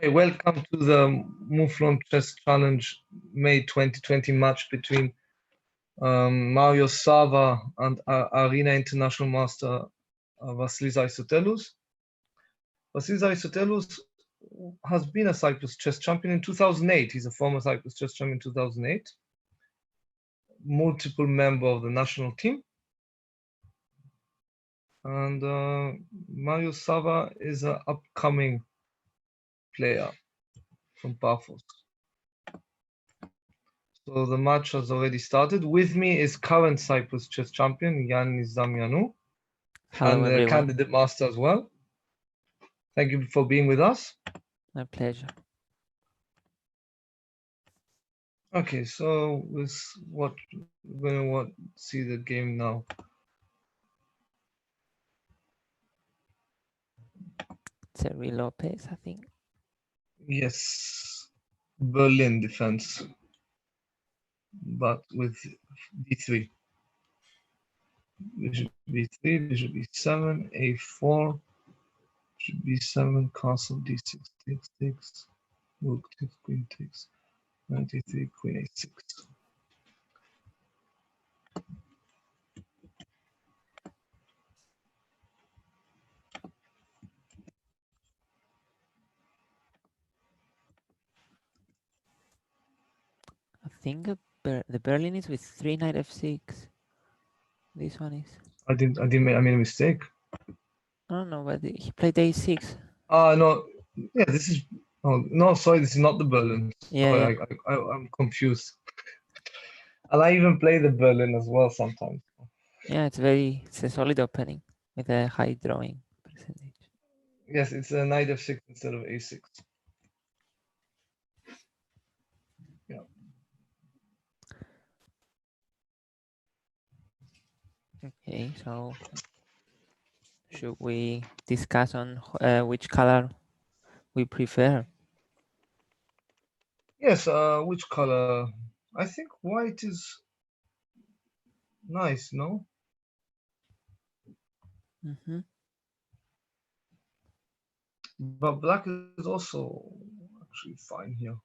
Hi, welcome to the Mouflon Chess Challenge May 2020 match between Mario Savva and Arena International Master Vasilis Aristotelous. Vasilis Aristotelous has been a Cyprus chess champion in 2008. He's a former Cyprus chess champion in 2008, multiple member of the national team. And Mario Savva is an upcoming player from Paphos. So the match has already started. With me is current Cyprus chess champion Yannis Damianou, and the candidate master as well. Thank you for being with us. My pleasure. Okay, so we're going to see the game now. It's a real low pace, I think. Yes, Berlin defense, but with d3. Bishop b3, bishop b7, a4, bishop b7, castle d6, takes, rook takes, queen takes, 93, queen a6. I think the Berlin is with 3 knight f6. This one is. I made a mistake. No, but he played a6. No, yeah, this is. Oh no, sorry, this is not the Berlin. Sorry, Yeah. I'm confused. And I even play the Berlin as well sometimes. Yeah, it's a solid opening with a high drawing percentage. Yes, it's a knight f6 instead of a6. Yeah. Okay, so should we discuss on which color we prefer? Yes, which color? I think white is nice, no? Mm-hmm. But black is also actually fine here.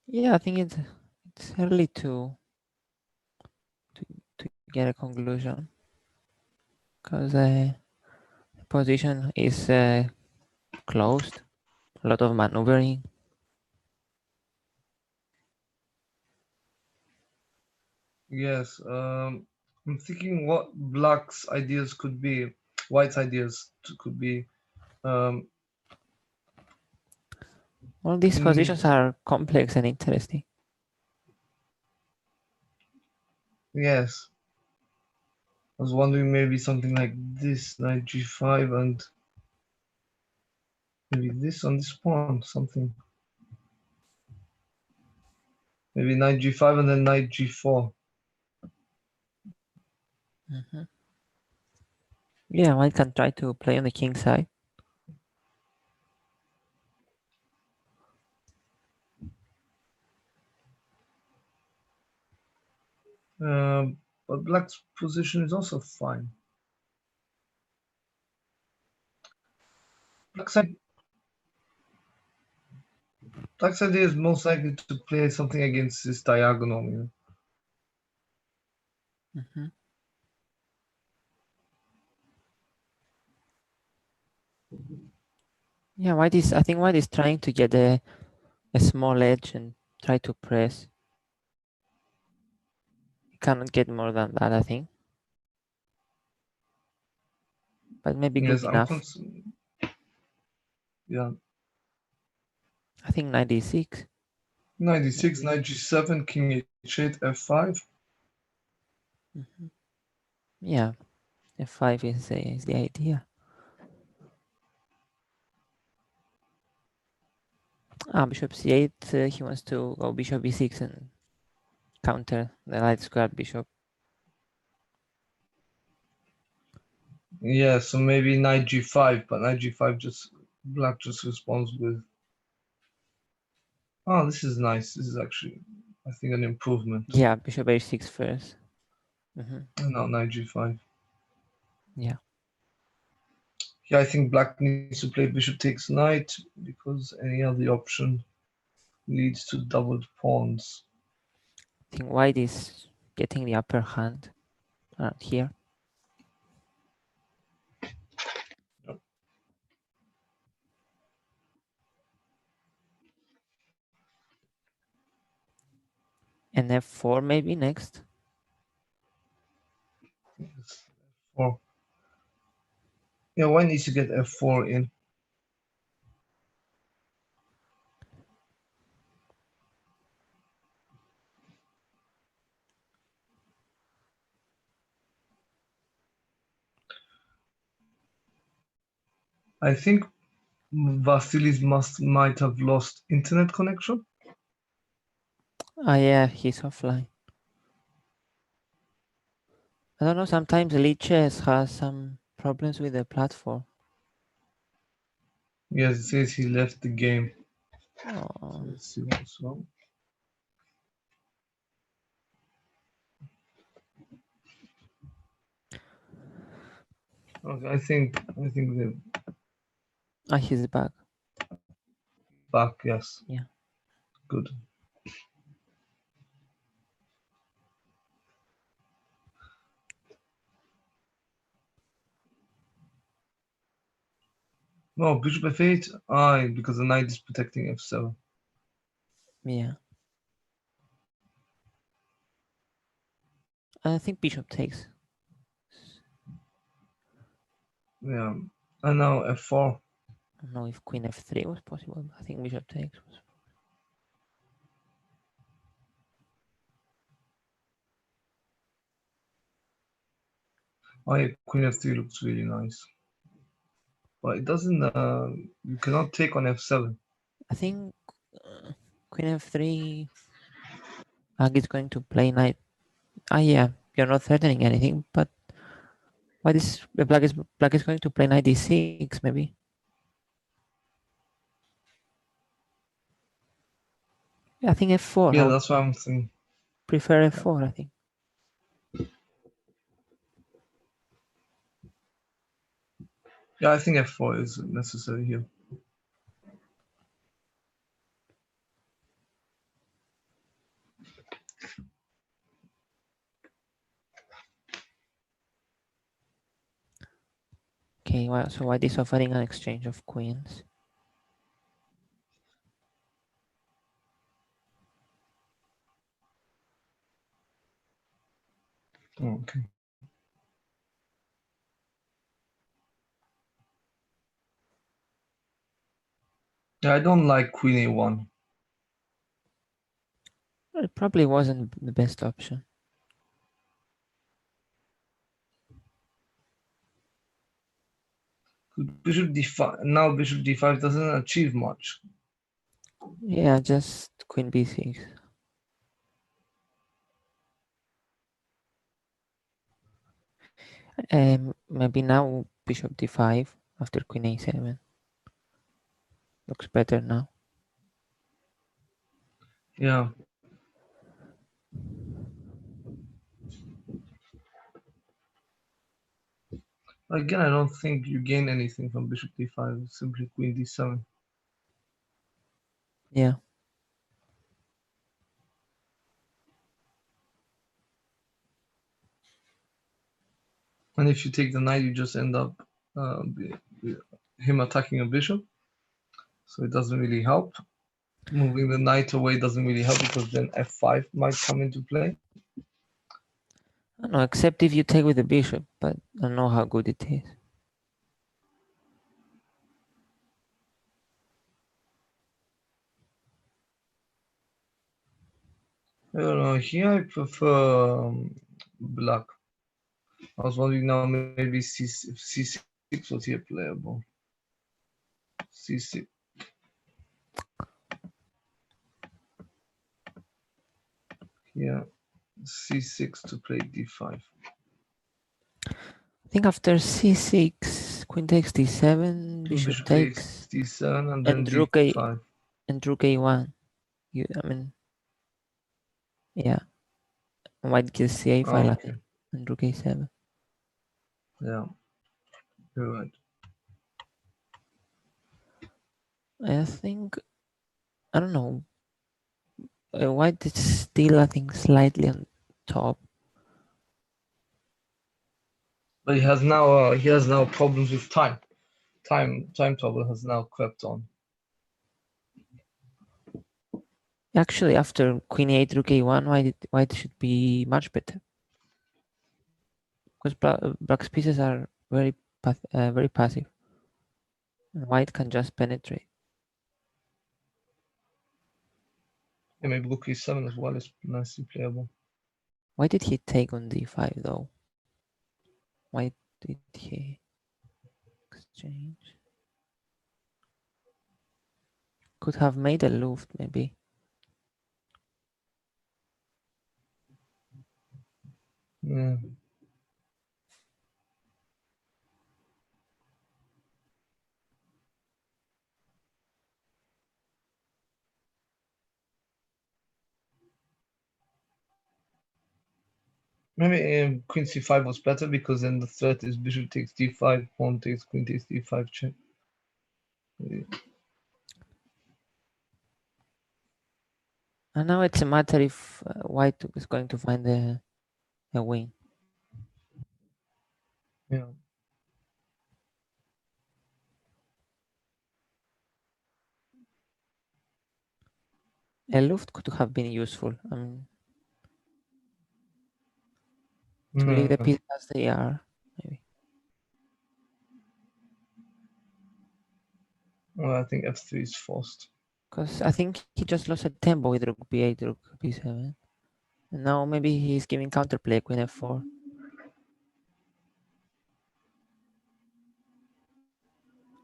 Yeah, I think it's early to get a conclusion because the position is closed. A lot of maneuvering. Yes, I'm thinking what black's ideas could be, white's ideas could be. All these positions are complex and interesting. Yes. I was wondering maybe something like this, knight g5, and maybe this on this pawn, something. Maybe knight g5 and then knight g4. Mm-hmm. Yeah, one can try to play on the king side. But black's position is also fine. Black's idea is most likely to play something against this diagonal. You know? Mm-hmm. Yeah, I think white is trying to get a small edge and try to press. He cannot get more than that, I think. But maybe good enough. Yeah. I think 96. 96, knight g7, king h8, f5. Mm-hmm. Yeah, f5 is the idea. Bishop c8, he wants to go bishop b6 and counter the light squared bishop. Yeah, so maybe knight g5, but knight g5 black just responds with. Oh, this is nice. This is actually, I think, an improvement. Yeah, bishop h6 first. Mm-hmm. And now knight g5. Yeah. Yeah, I think black needs to play bishop takes knight because any other option leads to doubled pawns. I think white is getting the upper hand around here. Yep. And f4 maybe next. Yes, F4. Yeah, white needs to get f4 in. I think Vasilis might have lost internet connection. Ah, yeah, he's offline. I don't know, sometimes Elite Chess has some problems with the platform. Yes, it says he left the game. So Oh, let's see what's wrong. Okay, I think they're he's back. back. Yes. Yeah. Good. No, bishop f8. Because the knight is protecting f7. Yeah. I think bishop takes. Yeah. And now f4. I don't know if queen f3 was possible, but I think bishop takes was. Oh, yeah, queen f3 looks really nice. But it doesn't, you cannot take on f7. I think queen f3. Ag is going to play knight. Yeah, you're not threatening anything, but why this black is going to play knight d6 maybe. Yeah, I think f4. Yeah, that's what I'm saying. Prefer f4, I think. Yeah, I think f4 is necessary here. Okay, well, so white is offering an exchange of queens. Okay. Yeah, I don't like queen a1. It probably wasn't the best option. Bishop d5. Now bishop d5 doesn't achieve much. Yeah, just queen b6. Maybe now bishop d5 after queen a7. Looks better now. Yeah. Again, I don't think you gain anything from bishop d5. Simply queen d7. Yeah. And if you take the knight, you just end up him attacking a bishop. So it doesn't really help. Moving the knight away doesn't really help because then f5 might come into play. I don't know, except if you take with the bishop, but I don't know how good it is. I don't know. Here I prefer black. I was wondering now maybe c6 was here playable. c6. Here, c6 to play d5. I think after c6, queen takes d7, bishop takes d7 and then d5. d5. And rook a1. Yeah. White gets c8 file, I Okay. think, and rook a7. Yeah, you're right. I think, I don't know. White is still, I think, slightly on top. But he has now problems with time. Time trouble has now crept on. Actually, after Queen A8, Rook A1, White should be much better. Because Black's pieces are very passive. And White can just penetrate. Yeah, maybe Rook E7 as well is nicely playable. Why did he take on D5 though? Why did he exchange? Could have made a Luft maybe. Yeah. Maybe Queen C5 was better because then the threat is bishop takes D5, pawn takes queen takes D5 check. And now it's a matter if White is going to find a win. Yeah. A Luft could have been useful. I mean, to leave the pieces as they are, maybe. Well, I think F3 is forced. Because I think he just lost a tempo with Rook B8, Rook B7. And now maybe he's giving counterplay, Queen F4.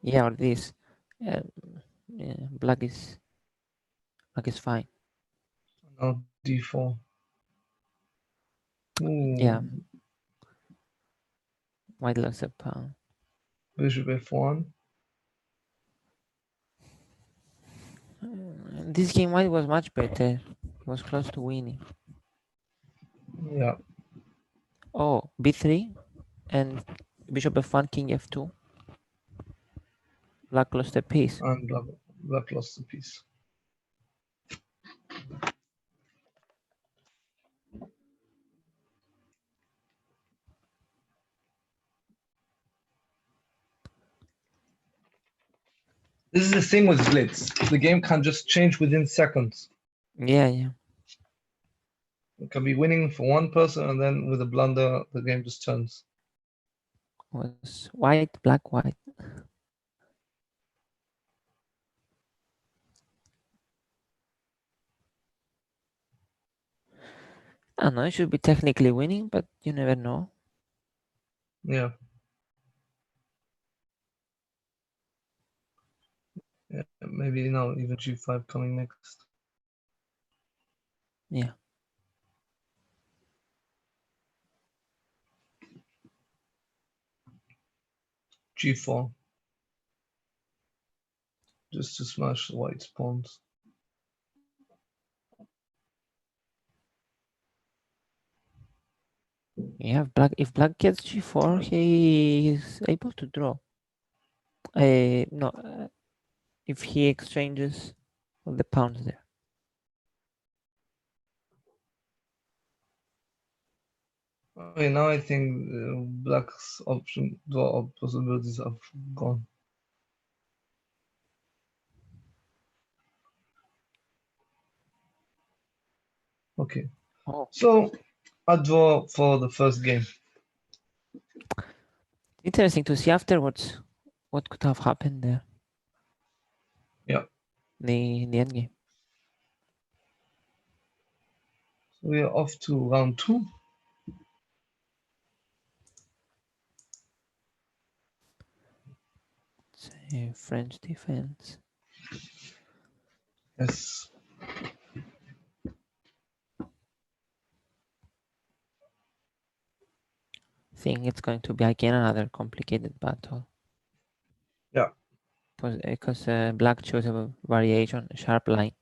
Yeah, or this. Yeah, black is fine. Now D4. Ooh. Yeah. White lost a pawn. Bishop F1. This game White was much better. He was close to winning. Yeah. Oh, B3 and Bishop F1, King F2. Black lost a piece. And black lost the piece. This is the thing with Blitz. The game can just change within seconds. Yeah. It can be winning for one person, and then with a blunder, the game just turns. Was white, black, white. I don't know, it should be technically winning, but you never know. Yeah. Yeah, maybe now even G5 coming next. Yeah. G4. Just to smash the white's pawns. Yeah, if black gets G4, he is able to draw. No, if he exchanges all the pawns there. Okay, now I think black's draw possibilities have gone. Okay. Oh, So I draw for the first game. interesting to see afterwards what could have happened there. Yeah. In the end game. So we are off to round 2. French defense. Yes. I think it's going to be again another complicated battle. Yeah. Because black chose a variation, a sharp line.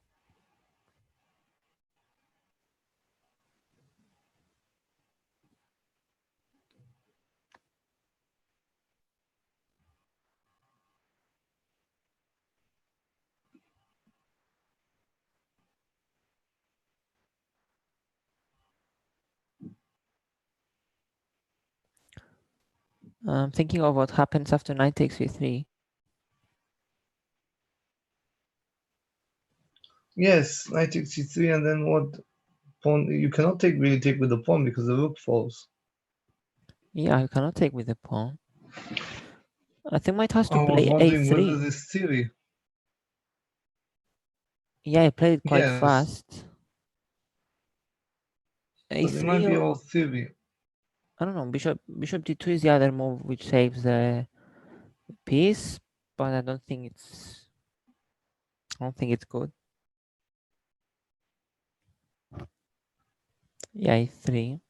I'm thinking of what happens after knight takes e3. Yes, knight takes c3, and then what? Pawn. You cannot really take with the pawn because the rook falls. Yeah, I cannot take with the pawn. I think might has to I was play wondering whether a3. this theory. Yeah, I played it quite Yes, fast. but it might a3 be or all theory. I don't know. Bishop d2 is the other move which saves the piece, but I don't think it's good. Yeah, a3.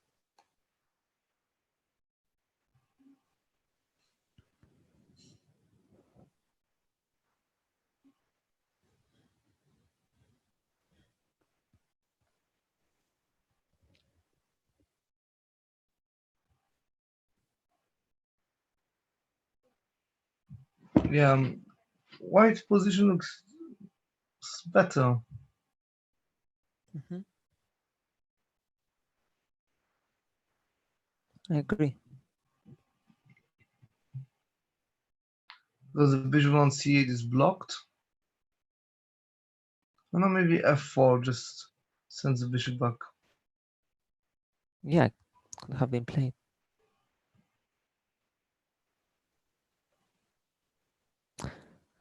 Yeah, white position looks better. Mm-hmm. I agree. Because the bishop on c8 is blocked. I don't know, maybe f4 just sends the bishop back. Yeah, could have been played.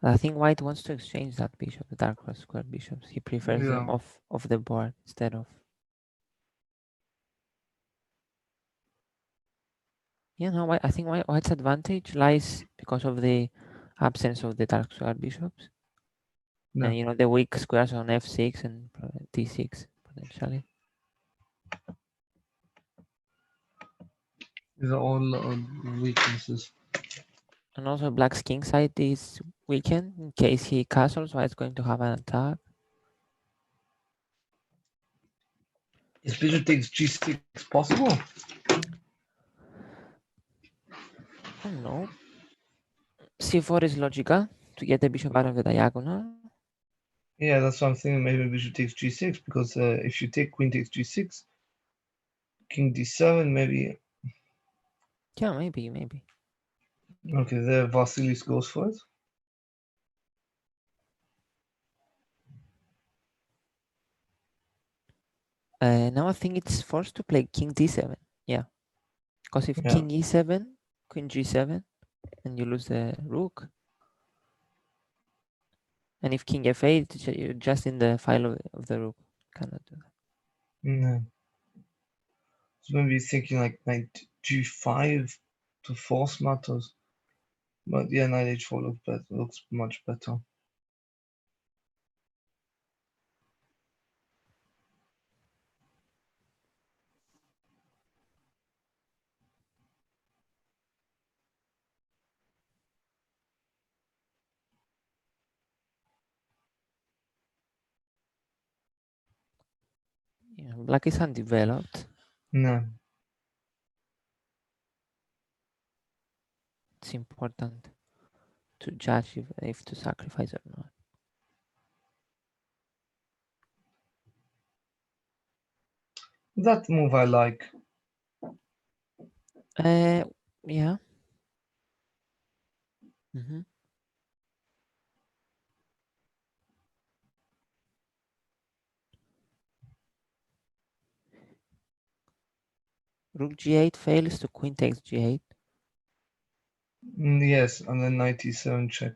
I think white wants to exchange that bishop, the dark cross square bishops. He prefers them off the board instead of. You know, I think white's advantage lies because of the absence of the dark square bishops. Yeah. And, you know, the weak squares on f6 and d6, potentially. These are all weaknesses. And also black's king side is weakened in case he castles, white's going to have an attack. Is bishop takes g6 possible? Oh no. c4 is logical to get the bishop out of the diagonal. Yeah, that's what I'm thinking. Maybe bishop takes g6 because if you take queen takes g6, king d7, maybe. Yeah, maybe. Okay, there Vasilis goes for it. Now I think it's forced to play king d7. Yeah, because if Yeah. king e7, queen g7, and you lose the rook. And if king f8, you're just in the file of the rook. Cannot do that. No. So maybe thinking like knight g5 to force matters. But yeah, knight h4 looks much better. Yeah, black is undeveloped. No. It's important to judge if to sacrifice or not. That move I like. Yeah. Mm-hmm. Rook g8 fails to queen takes g8. Yes, and then knight e7 check.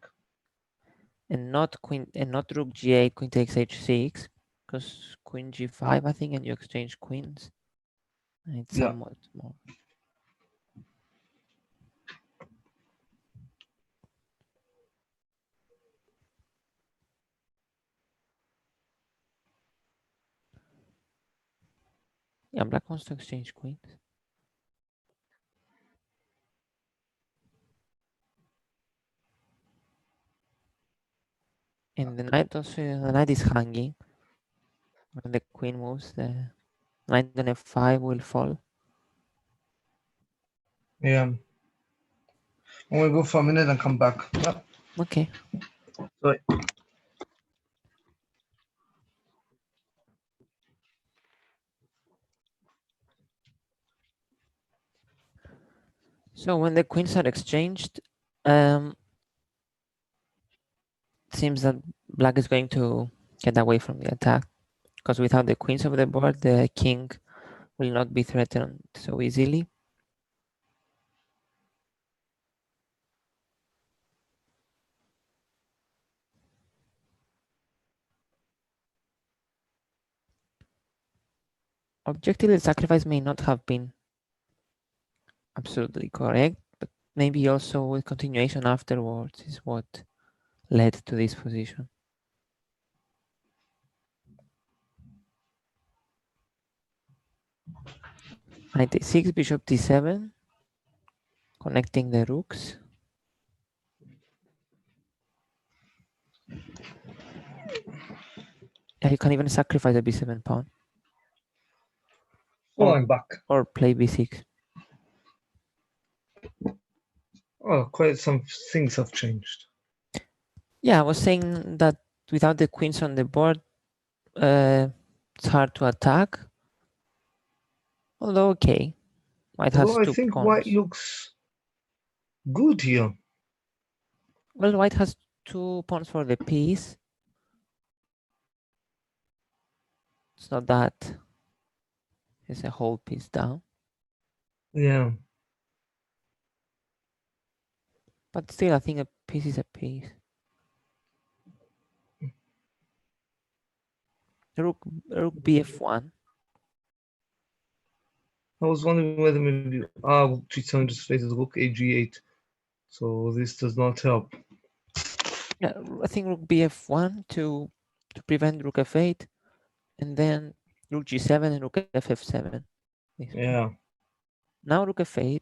And not rook g8, queen takes h6, because queen g5, I think, and you exchange queens. And it's somewhat more. Yeah, black wants to exchange queens. And the knight is hanging. When the queen moves, the knight on f5 will fall. Yeah. I'm gonna go for a minute and come back. Yep. Okay. Sorry. So when the queens are exchanged, seems that black is going to get away from the attack, because without the queens of the board, the king will not be threatened so easily. Objectively, the sacrifice may not have been absolutely correct, but maybe also with continuation afterwards is what led to this position. Knight a6, bishop d7, connecting the rooks. Yeah, you can even sacrifice a b7 pawn. Oh, I'm back. Or play b6. Oh, quite some things have changed. Yeah, I was saying that without the queens on the board, it's hard to attack. Although, okay, white has Although I two think pawns. white looks good here. Well, white has 2 pawns for the piece. It's not that it's a whole piece down. Yeah. But still, I think a piece is a piece. Rook bf1. I was wondering whether maybe rook g7 just faces rook ag8. So this does not help. Yeah, I think rook bf1 to prevent rook f8, and then rook g7 and rook ff7. Yeah. Now rook f8.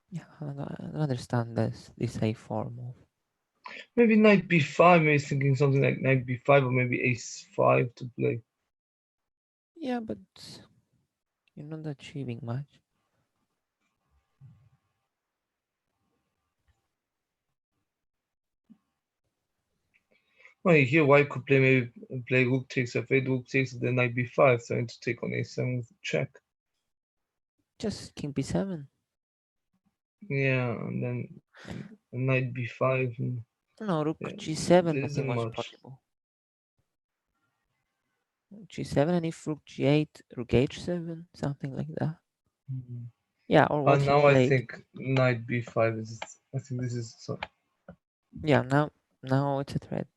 Yeah, I don't understand this a4 move. Maybe knight b5, maybe thinking something like knight b5 or maybe ace5 to play. Yeah, but you're not achieving much. Well, here white could play maybe play rook takes f8, rook takes then knight b5, trying to take on a7 with check. Just king b7. Yeah, and then knight b5. And, No, rook yeah, g7 there I think isn't was much. possible. G7, and if rook g8, rook h7, something like that. Yeah, or what he Now I played. think knight b5 is. I think this is. So, Yeah, now it's a threat.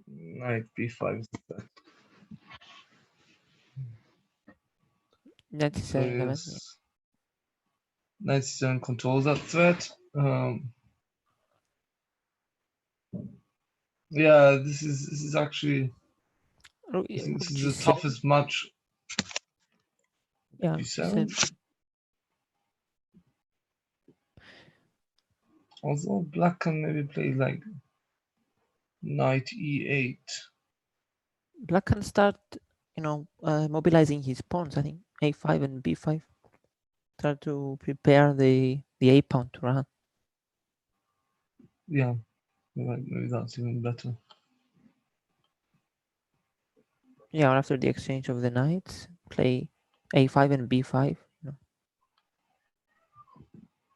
knight b5 is that. Knight So c7. yes, Yeah. knight c7 controls that threat. Yeah, this is actually. Rook, I think rook this is the g7. toughest match. Yeah, b7. Although black can maybe play like knight e8. Black can start, mobilizing his pawns. I think a5 and b5. Try to prepare the a pawn to run. Yeah, maybe that's even better. Yeah, after the exchange of the knights, play a5 and b5.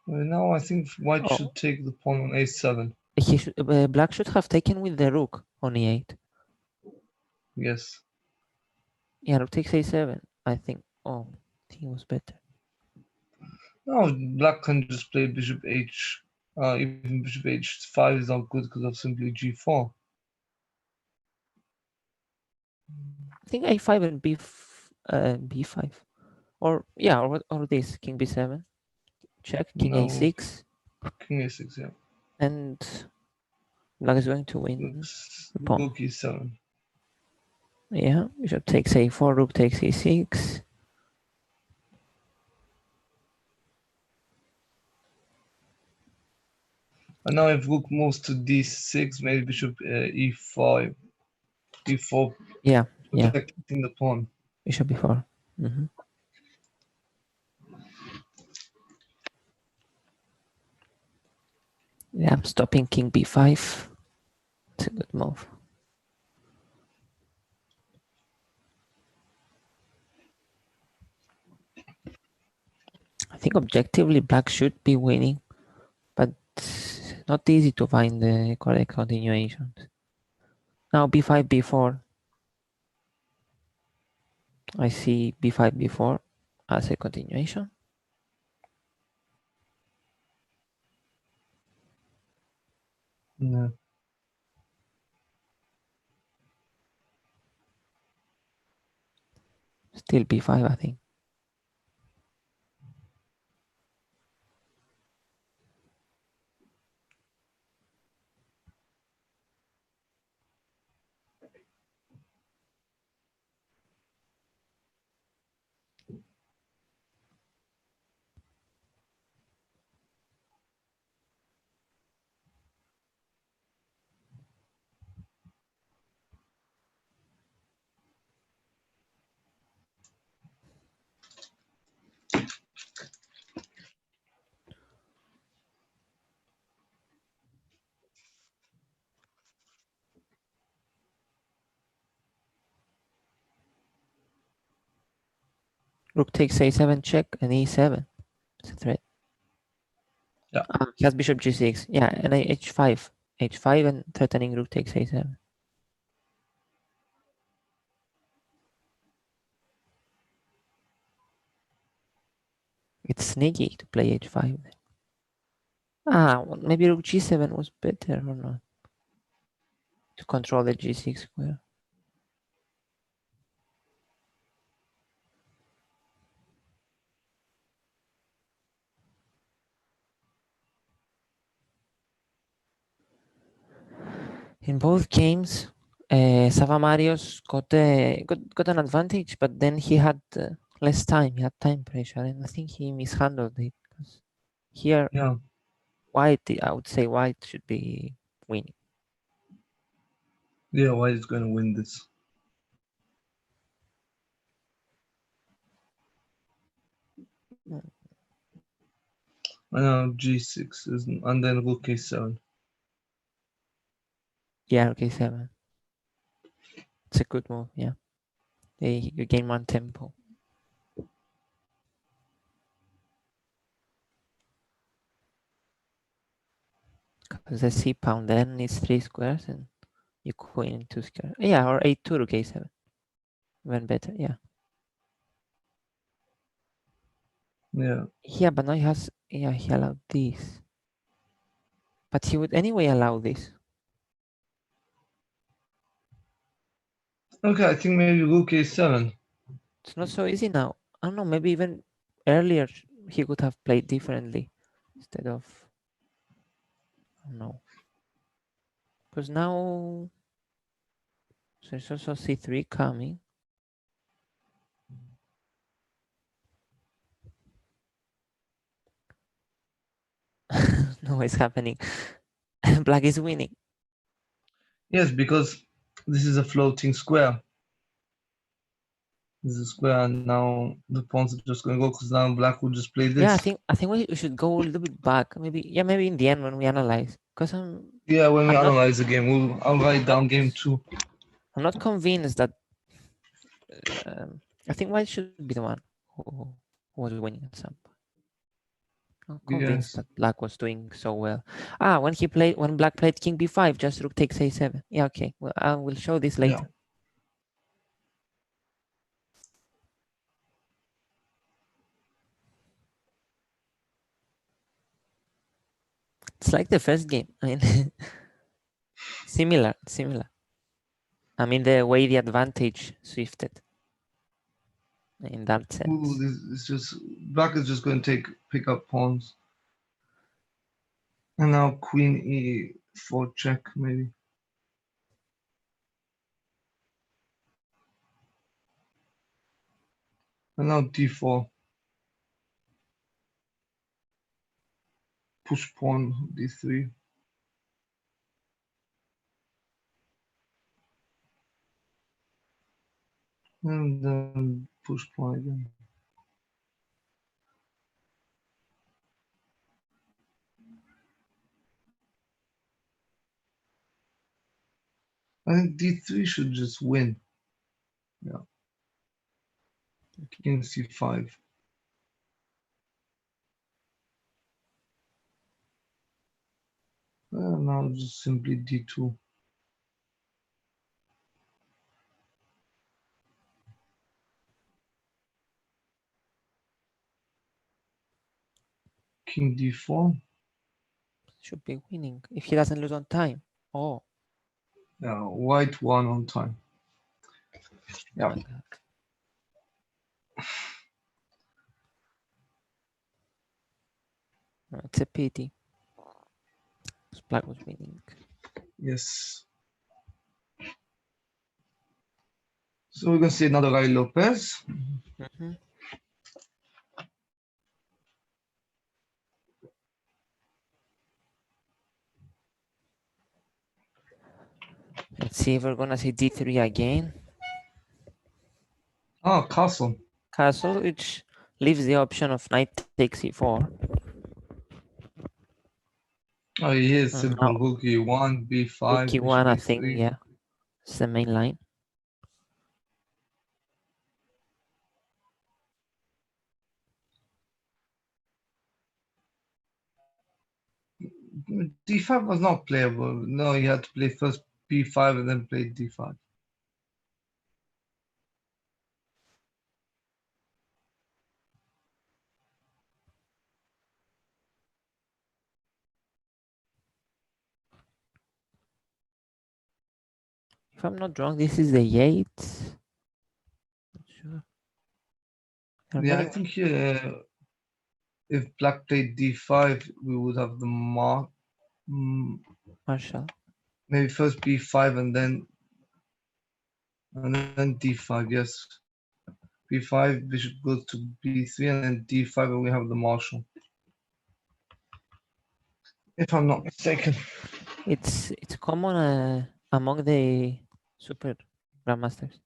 Well, now I think white Oh. should take the pawn on a7. Black should have taken with the rook on e8. Yes. Yeah, rook takes a7. I think. Oh, I think it was better. No, black can just play bishop h. Even bishop h5 is not good because of simply g4. I think a5 and b5, or yeah, or this king b7, check king No, a6, king a6, yeah. and black is going to win the pawn. Rook e7. Yeah, bishop takes a4, rook takes e6. And now if rook moves to d6, maybe bishop e5, e4, Yeah, protecting the pawn. bishop e4. Mm-hmm. Yeah, I'm stopping king b5. It's a good move. I think objectively black should be winning, but not easy to find the correct continuations. Now b5, b4. I see b5, b4 as a continuation. Yeah. Still b5, I think. Rook takes a7 check and e7. It's a threat. Yeah. He has bishop g6. Yeah, and h5. h5 and threatening rook takes a7. It's sneaky to play h5. Well, maybe rook g7 was better or not. To control the g6 square. In both games, Savva Marios got an advantage, but then he had less time. He had time pressure, and I think he mishandled it. Here, Yeah. White, I would say White should be winning. Yeah, White is going to win this. And now g6 isn't, and then rook a7. Yeah, okay, 7. It's a good move, yeah. You gain 1 tempo. Because the c pawn then needs 3 squares and you queen in 2 squares. Yeah, or a2 rook a7. Even better, yeah. Yeah. Yeah, but now he has, yeah, he allowed this. But he would anyway allow this. Okay, I think maybe rook a7. It's not so easy now. I don't know, maybe even earlier he could have played differently instead of, I don't know. Because now there's also c3 coming. No, it's happening. Black is winning. Yes, because this is a floating square. This is a square, and now the pawns are just going to go because now black will just play this. Yeah, I think we should go a little bit back. Maybe in the end when we analyze. Because when we analyze the game, I'll write down game 2. I'm not convinced that. I think White should be the one who was winning at some point. I'm convinced that Black was doing so well. When Black played King b5, just rook takes a7. Yeah, okay. Well, I will show this later. Yeah. It's like the first game. I mean, similar. I mean, the way the advantage shifted in that sense. Ooh, this is just black is just going to pick up pawns. And now queen e4 check maybe. And now d4. Push pawn d3. And then push pawn again. I think d3 should just win. Yeah. King c5. now just simply d2. King d4. Should be winning if he doesn't lose on time. Oh, Yeah, white won on time. Yeah. my God. It's a pity. Because black was winning. Yes. So we're gonna see another Rai Lopez. Mm-hmm. Let's see if we're gonna see d3 again. Ah, castle. Castle, which leaves the option of knight takes e4. Oh, here's simple Now, rook e1, rook b5, bishop e1, I think, e3. yeah. It's the main line. d5 was not playable. No, you had to play first b5 and then play d5. If I'm not wrong, this is the 8. Not sure. There are Yeah, I many think here, if black played d5, we would have the mark. Marshall. Maybe first b5 and then d5. Yes, b5, bishop goes to b3, and then d5, and we have the marshal. If I'm not mistaken. It's common among the super grandmasters.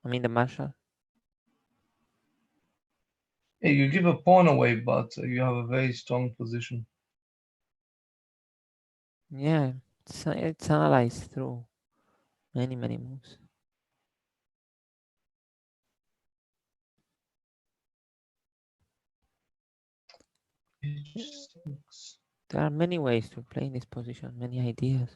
I mean the Marshall. Yeah, you give a pawn away, but you have a very strong position. Yeah, it's analyzed through many moves. There are many ways to play in this position, many ideas.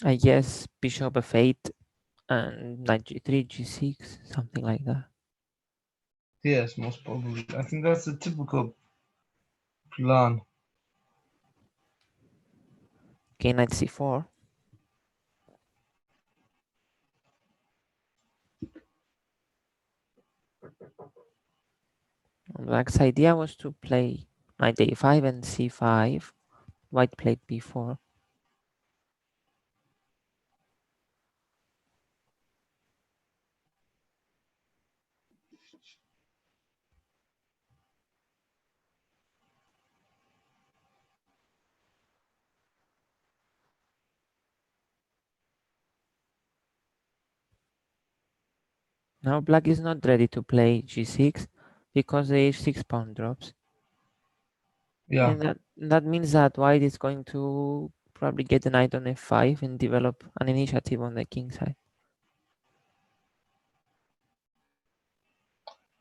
I guess bishop f8 and knight g3, g6, something like that. Yes, most probably. I think that's a typical plan. Okay, knight c4. Black's idea was to play knight a5 and c5. White played b4. Now black is not ready to play g6 because the h6 pawn drops. Yeah. And that means that white is going to probably get the knight on f5 and develop an initiative on the king side.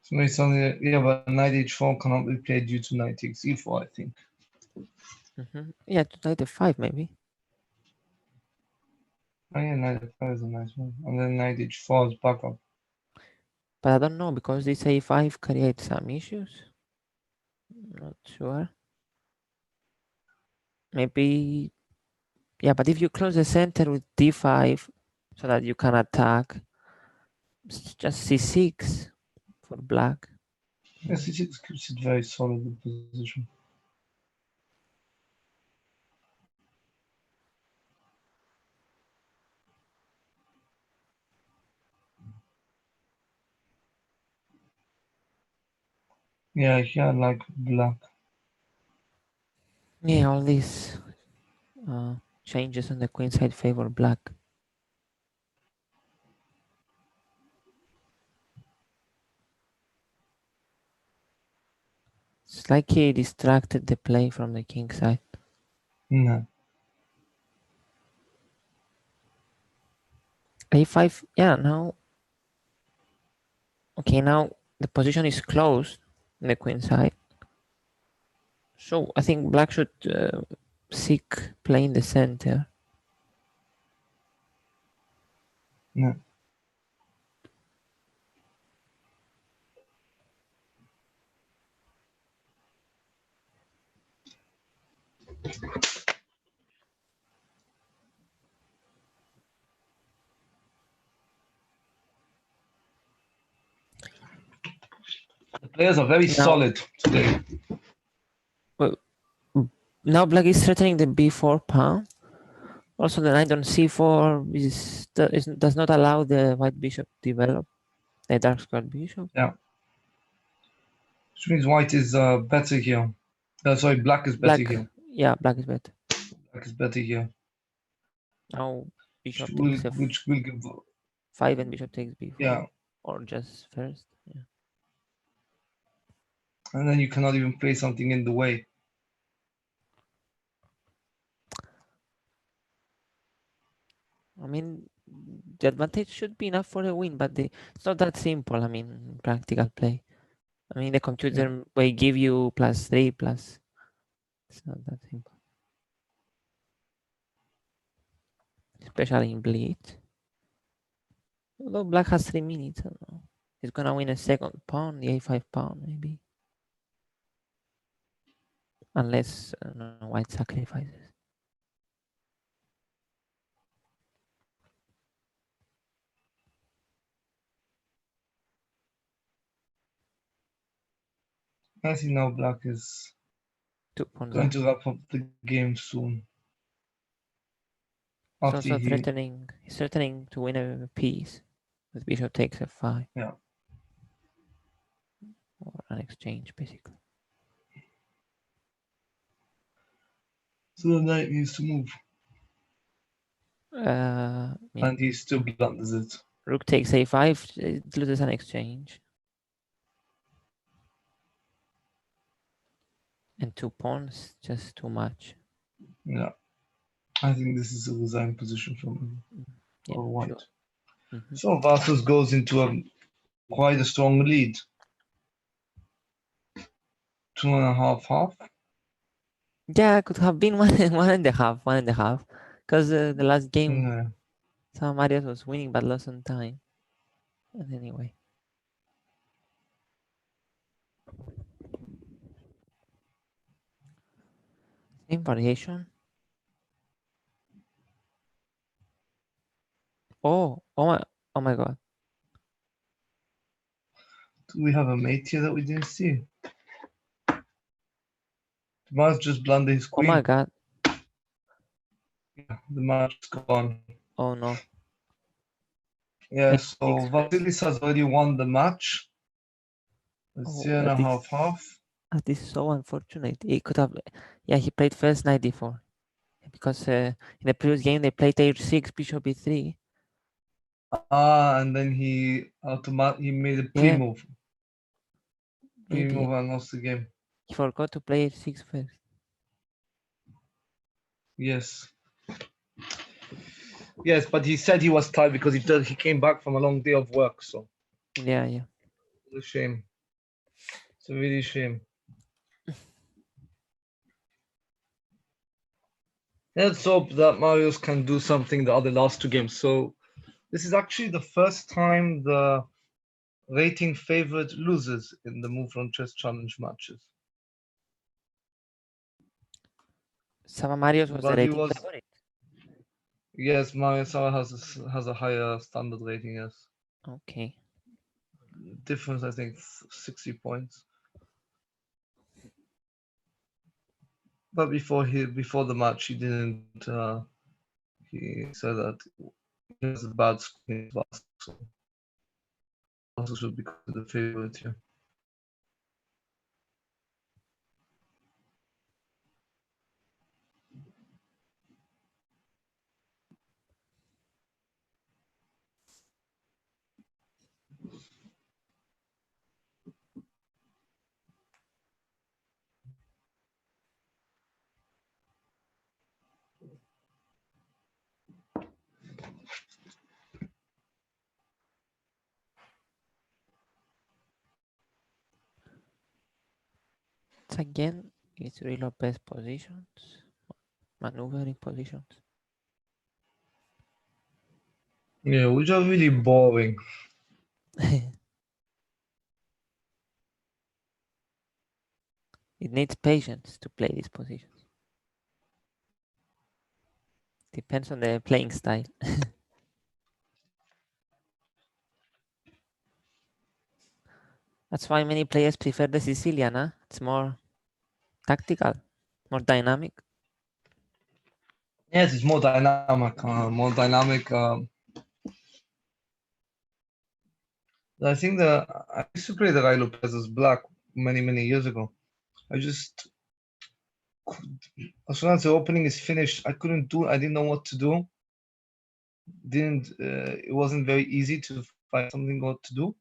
So maybe something, yeah, but knight h4 cannot be played due to knight takes e4, I think. Yeah, to knight f5 maybe. Oh yeah, knight f5 is a nice one. And then knight h4 is backup. But I don't know because this a5 creates some issues. Not sure. Maybe, yeah, but if you close the center with d5 so that you can attack, it's just c6 for black. Yeah, c6 keeps it very solid in position. Yeah, here I like black. Yeah, all these changes on the queen side favor black. It's like he distracted the play from the king side. No. A5. Yeah, now. Okay, now the position is closed on the queen side. So I think black should seek play in the center. Yeah. The players are very solid today. Well, now black is threatening the b4 pawn. Also, the knight on c4 does not allow the white bishop to develop. The dark squared bishop. Yeah. Which means white is better here. Sorry, black is better here. Yeah, black is better. Black is better here. Now bishop Which takes will give. f5 and bishop takes b4. Yeah. Or just first. Yeah. And then you cannot even play something in the way. I mean, the advantage should be enough for a win, but it's not that simple. I mean, practical play. I mean, the computer will give you +3 plus. It's not that simple. Especially in bleed. Although black has 3 minutes, I don't know. He's gonna win a second pawn, the a5 pawn, maybe. Unless white sacrifices. I think now black is 2 pawns going up. to wrap up the game soon. He's After also threatening to win a piece with bishop takes f5. Yeah. Or an exchange, basically. So the knight needs to move. Yeah. And he still blunders it. Rook takes a5, it loses an exchange. And 2 pawns, just too much. Yeah. I think this is a resigned position from white. Sure. So Vassos goes into quite a strong lead. 2.5. Yeah, it could have been one and a half. Because the last game, Savva Marios was winning but lost on time. And anyway. Same variation. Oh my god. Do we have a mate here that we didn't see? The mouse just blundered his queen. Oh my god. Yeah, the match is gone. Oh no. Yeah, so Vasilis has already won the match. It's 2.5. That is so unfortunate. He could have. Yeah, he played first knight d4. Because in the previous game they played h6, bishop e3. And then he made a pre-move. Pre-move and lost the game. He forgot to play h6 first. Yes. Yes, but he said he was tired because he came back from a long day of work. So. Yeah. It's a shame. It's a really shame. Let's hope that Marius can do something the other last 2 games. So this is actually the first time the rating favorite loses in the Mouflon Chess Challenge matches. Savva Marios was the rating favorite. Yes, Marius has a higher standard rating, yes. Okay. Difference, I think, 60 points. But before the match, he didn't. He said that he has a bad score, so also should be the favorite here. black's again is real best positions, maneuvering positions. Yeah, which are really boring. It needs patience to play these positions. Depends on the playing style. That's why many players prefer the Sicilian, huh? It's more tactical, more dynamic. Yes, it's more dynamic. I think that I used to play the Rai Lopez as black many years ago. I just, as soon as the opening is finished, I didn't know what to do. It wasn't very easy to find something what to do.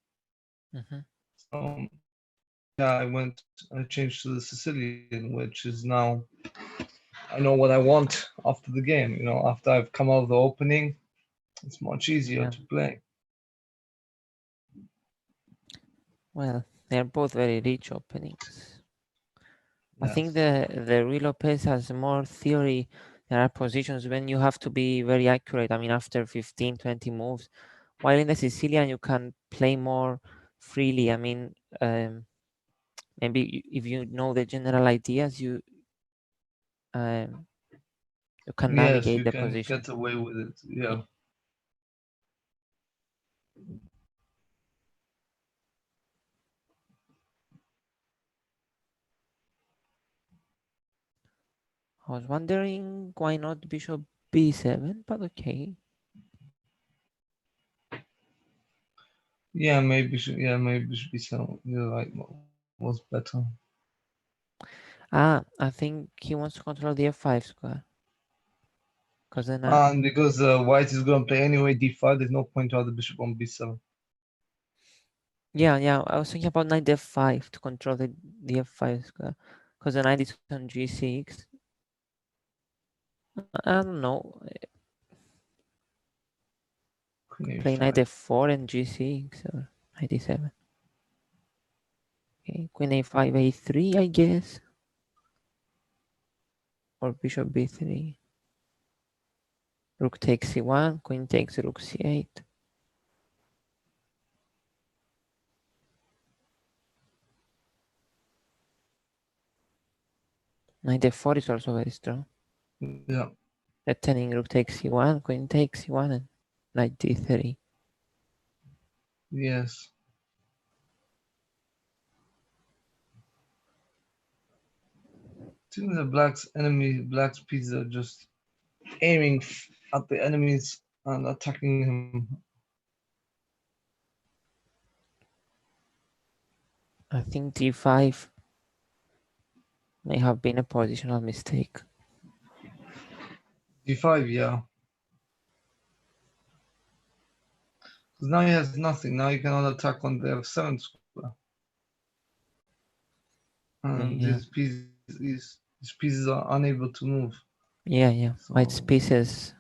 Mm-hmm. So yeah, I changed to the Sicilian, which is now I know what I want after the game. You know, after I've come out of the opening, it's much easier Yeah. to play. Well, they're both very rich openings. I think Yes. the Rui Lopez has more theory. There are positions when you have to be very accurate. I mean, after 15, 20 moves, while in the Sicilian you can play more freely. I mean, maybe if you know the general ideas, you can Yes, navigate you the can position. get away with it. Yeah. I was wondering why not Bishop B7, but okay. Maybe should be so. You're right. Was better. I think he wants to control the F5 square. Because then And because white is going to play anyway d5, there's no point to have the bishop on b7. yeah, I was thinking about knight f5 to control the f5 square. Because the knight is on g6. I don't know. Queen Play knight a5. f4 and g6 or knight e7. Okay, queen a5, a3, I guess. Or bishop b3. Rook takes c1, queen takes rook c8. Knight f4 is also very strong. Yeah. Threatening rook takes c1, queen takes c1, and knight d3. Yes. I think the black's pieces are just aiming at the enemies and attacking him. I think d5 may have been a positional mistake. d5, yeah. Because now he has nothing. Now he cannot attack on the f7 square. And Yeah. these pieces are unable to move. Yeah. So, White's pieces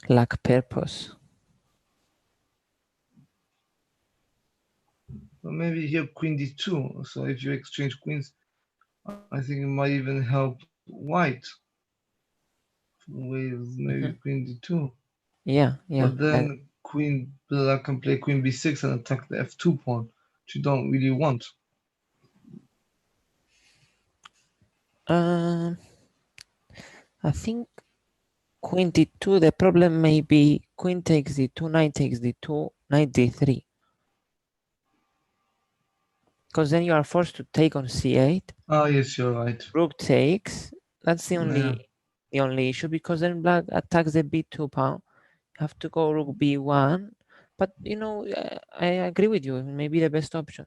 lack purpose. but maybe here queen d2. So if you exchange queens, I think it might even help white with maybe queen d2. Yeah. But then black can play queen b6 and attack the f2 pawn, which you don't really want. I think queen d2, the problem may be queen takes d2, knight takes d2, knight d3. Because then you are forced to take on c8. Ah, yes, you're right. Rook takes. That's the only issue, because then black attacks the b2 pawn. You have to go rook b1. But you know, I agree with you. It may be the best option.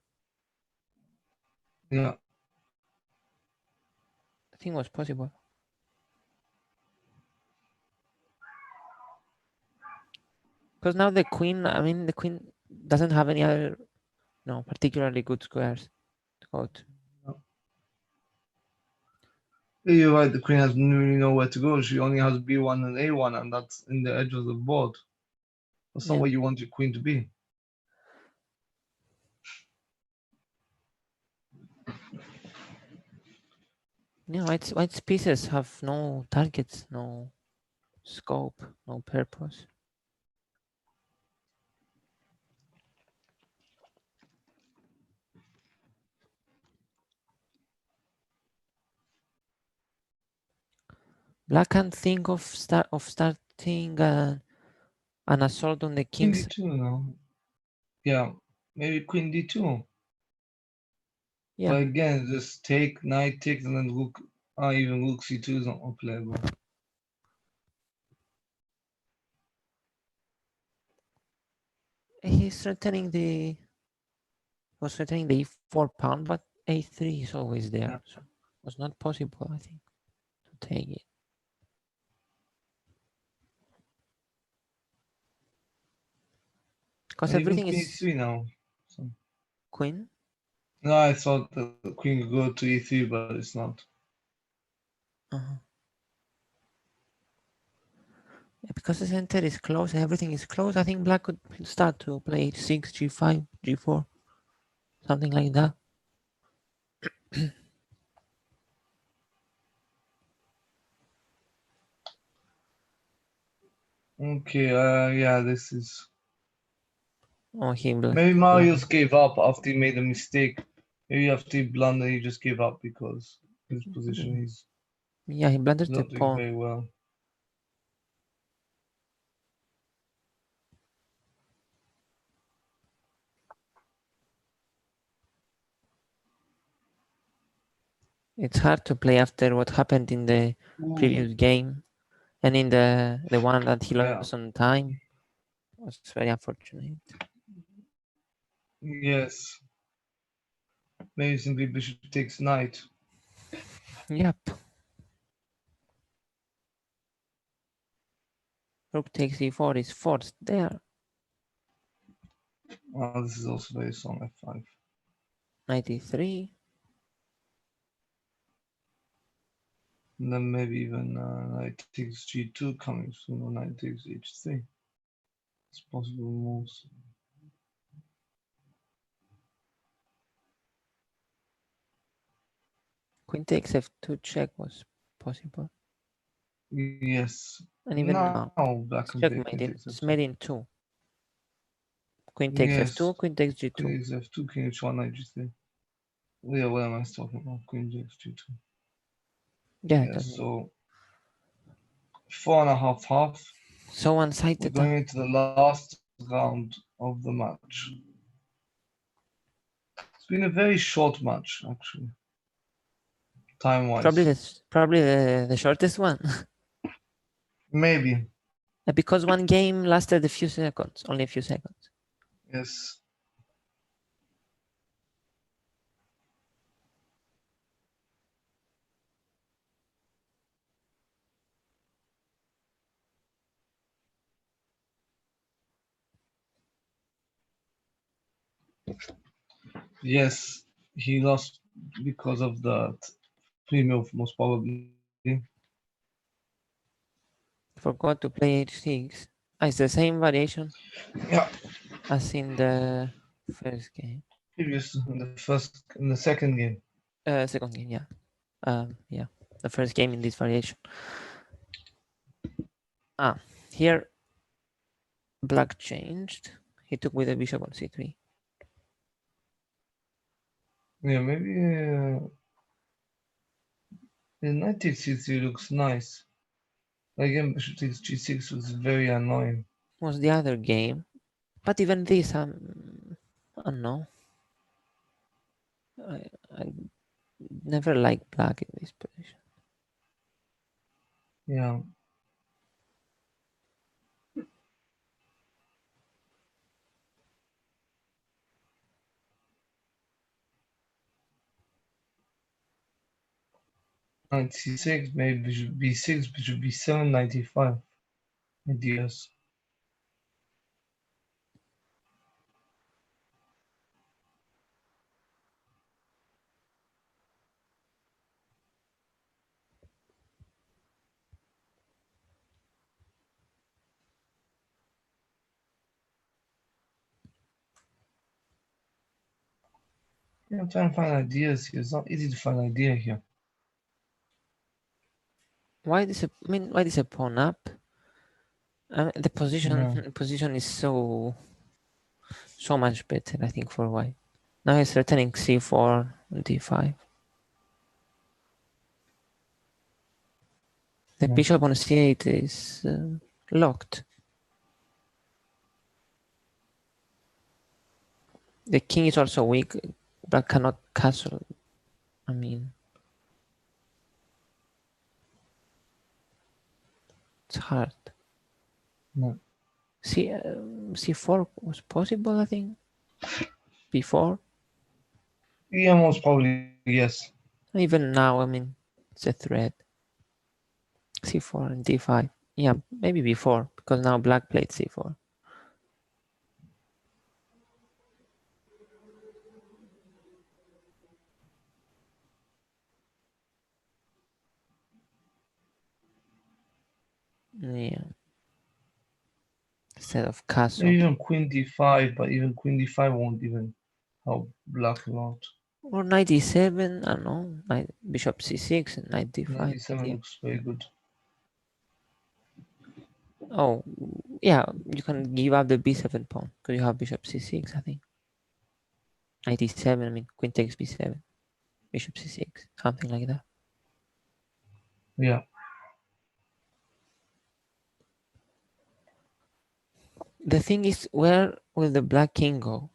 Yeah. I think it was possible. Because now the queen doesn't have any other, particularly good squares to go to. Yeah, you're right. The queen has really nowhere to go. She only has b1 and a1, and that's in the edge of the board. That's not where you want your queen to be. Yeah, white's pieces have no targets, no scope, no purpose. Black can't think of starting an assault on the Queen king's. d2 now. Yeah, maybe queen d2. Yeah, But again, just take, knight takes, and then rook, even rook c2 is not playable. he's threatening the e4 pawn, but a3 is always there, Yeah. so it was not possible, I think, to take it. Because Even everything queen is e3 now. So. queen. No, I thought the queen could go to e3, but it's not. Yeah, because the center is close, everything is close. I think black could start to play h6, g5, g4, something like that. Okay, yeah, this is. Oh, Maybe Marius gave up after he made a mistake. Maybe after he blundered, he just gave up because his position is yeah, he blundered the not doing pawn. very well. It's hard to play after what happened in the previous game, and in the one that he lost on time. It was very unfortunate. Yes. Maybe simply bishop takes knight. Yep. Rook takes e4 is forced there. Oh, this is also very strong f5. 93. And then maybe even knight takes g2 coming soon, or knight takes h3. It's possible moves. Queen takes f2 check was possible. Yes. And even now, Black it's can take checkmate. queen takes It's f2. made in two. Queen takes Yes. f2, queen takes g2. Queen takes f2, king h1, knight g3. Yeah, what am I talking about? Queen takes g2. Yeah, so 4.5. so We're one-sided. going into the last round of the match. It's been a very short match, actually, time-wise. Probably the shortest one. Maybe. Because one game lasted a few seconds, only a few seconds. Yes. Yes, he lost because of the pre-move, most probably. Forgot to play h6. It's the same variation Yeah. as in the first game. Previous in the second game. Second game, yeah. Yeah, the first game in this variation. Here black changed. He took with the bishop on c3. Yeah, maybe the knight takes c3 looks nice. Again, bishop takes g6 was very annoying. Was the other game, but even this, I don't know. I never liked black in this position. Yeah. Knight c6, maybe bishop b6, bishop b7, 95. Ideas. Yeah, I'm trying to find ideas here. It's not easy to find idea here. Why this? Why this a pawn up? The position is so much better, I think, for white. Now he's threatening c4 and d5. The bishop on c8 is locked. The king is also weak, but cannot castle. I mean, it's hard. No. C4 was possible, I think, before. Yeah, most probably, yes. Even now, I mean, it's a threat. C4 and d5. Yeah, maybe before, because now black played c4. Yeah. Instead of castle. Even queen d5, but even queen d5 won't even help black a lot. Or knight e7, I don't know, bishop c6 and knight d5. Knight d7 looks very good. Oh, yeah, you can give up the b7 pawn, because you have bishop c6, I think. Knight e7, I mean, queen takes b7, bishop c6, something like that. Yeah. The thing is, where will the black king go?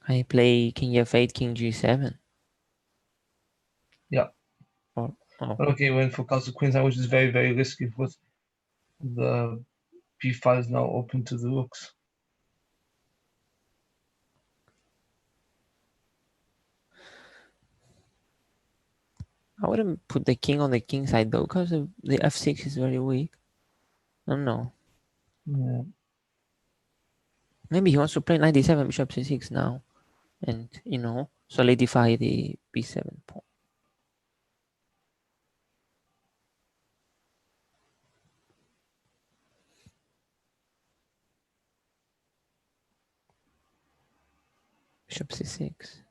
I play king f8, king g7. Yeah. Or, oh. Okay, went for castle queen side, which is very, very risky because the b5 is now open to the rooks. I wouldn't put the king on the king side though, because the f6 is very weak. I don't know. Yeah. Maybe he wants to play knight d7, bishop c6 now, and solidify the b7 pawn. Bishop c6.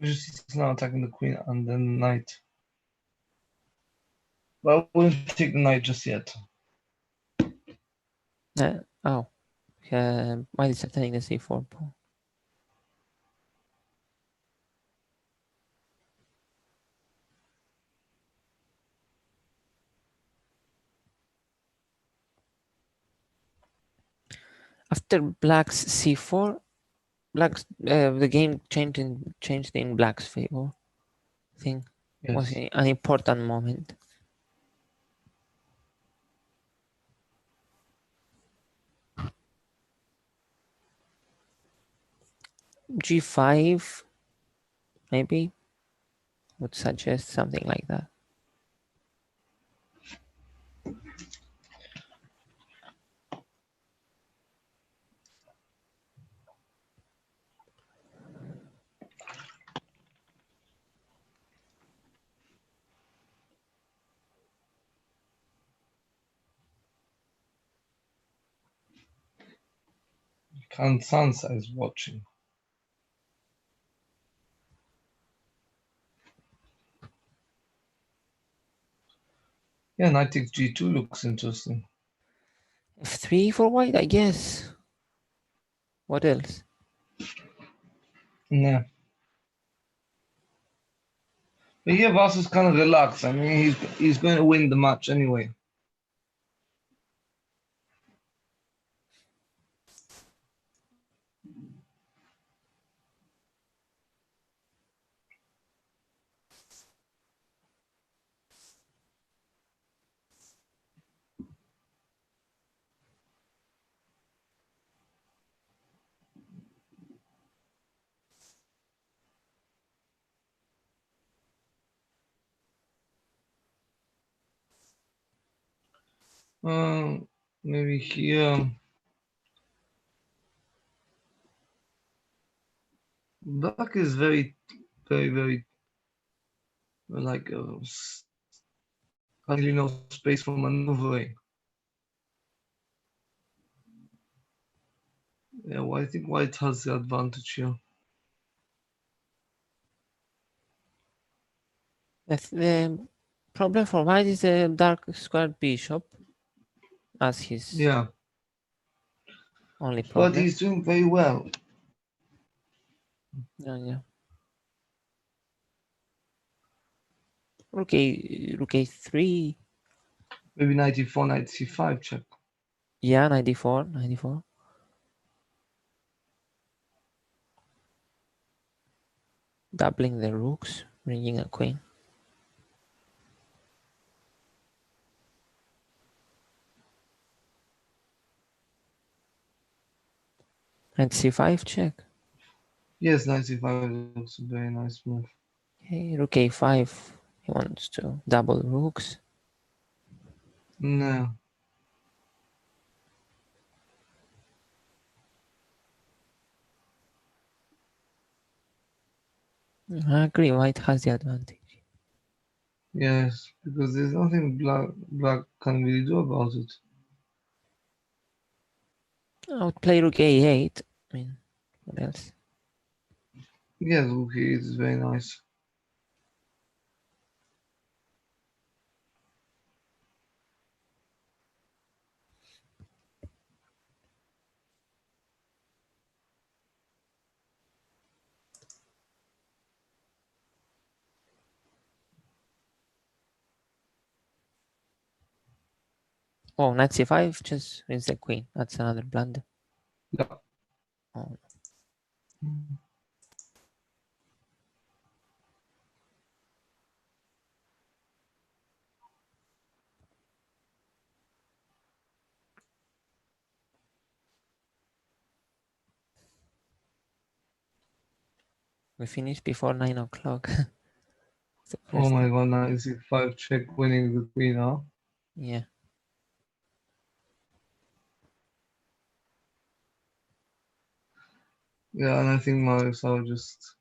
Bishop c6 now attacking the queen and then knight. But I wouldn't take the knight just yet. Why is he attacking the c4 pawn? After black's c4, the game changed in black's favor. I think was an important moment. G5 maybe would suggest something like that. Sansa is watching. Yeah, knight takes g2 looks interesting. f3 for white, I guess. What else? Yeah. But here Voss is kind of relaxed. I mean, he's going to win the match anyway. Maybe here. Black is very, very, very like hardly no space for maneuvering. Yeah, well, I think white has the advantage here. The problem for white is the dark squared bishop as his Yeah, only but problem. he's doing very well. Yeah. Rook A3. Maybe 94, knight c5 check. Yeah, 94. Doubling the rooks, bringing a queen. And c5 check. Yes, knight c5 looks a very nice move. Okay, rook a5. He wants to double rooks. No. I agree, white has the advantage. Yes, because there's nothing black can really do about it. I would play rook a8. I mean, what else? Yes, rook e8 is very nice. Oh, knight c5 just wins the queen. That's another blunder. Yeah. Oh. We finished before 9 o'clock. Oh my god, knight c5 check, winning the queen, huh? Yeah. Yeah, and I think Marisol just...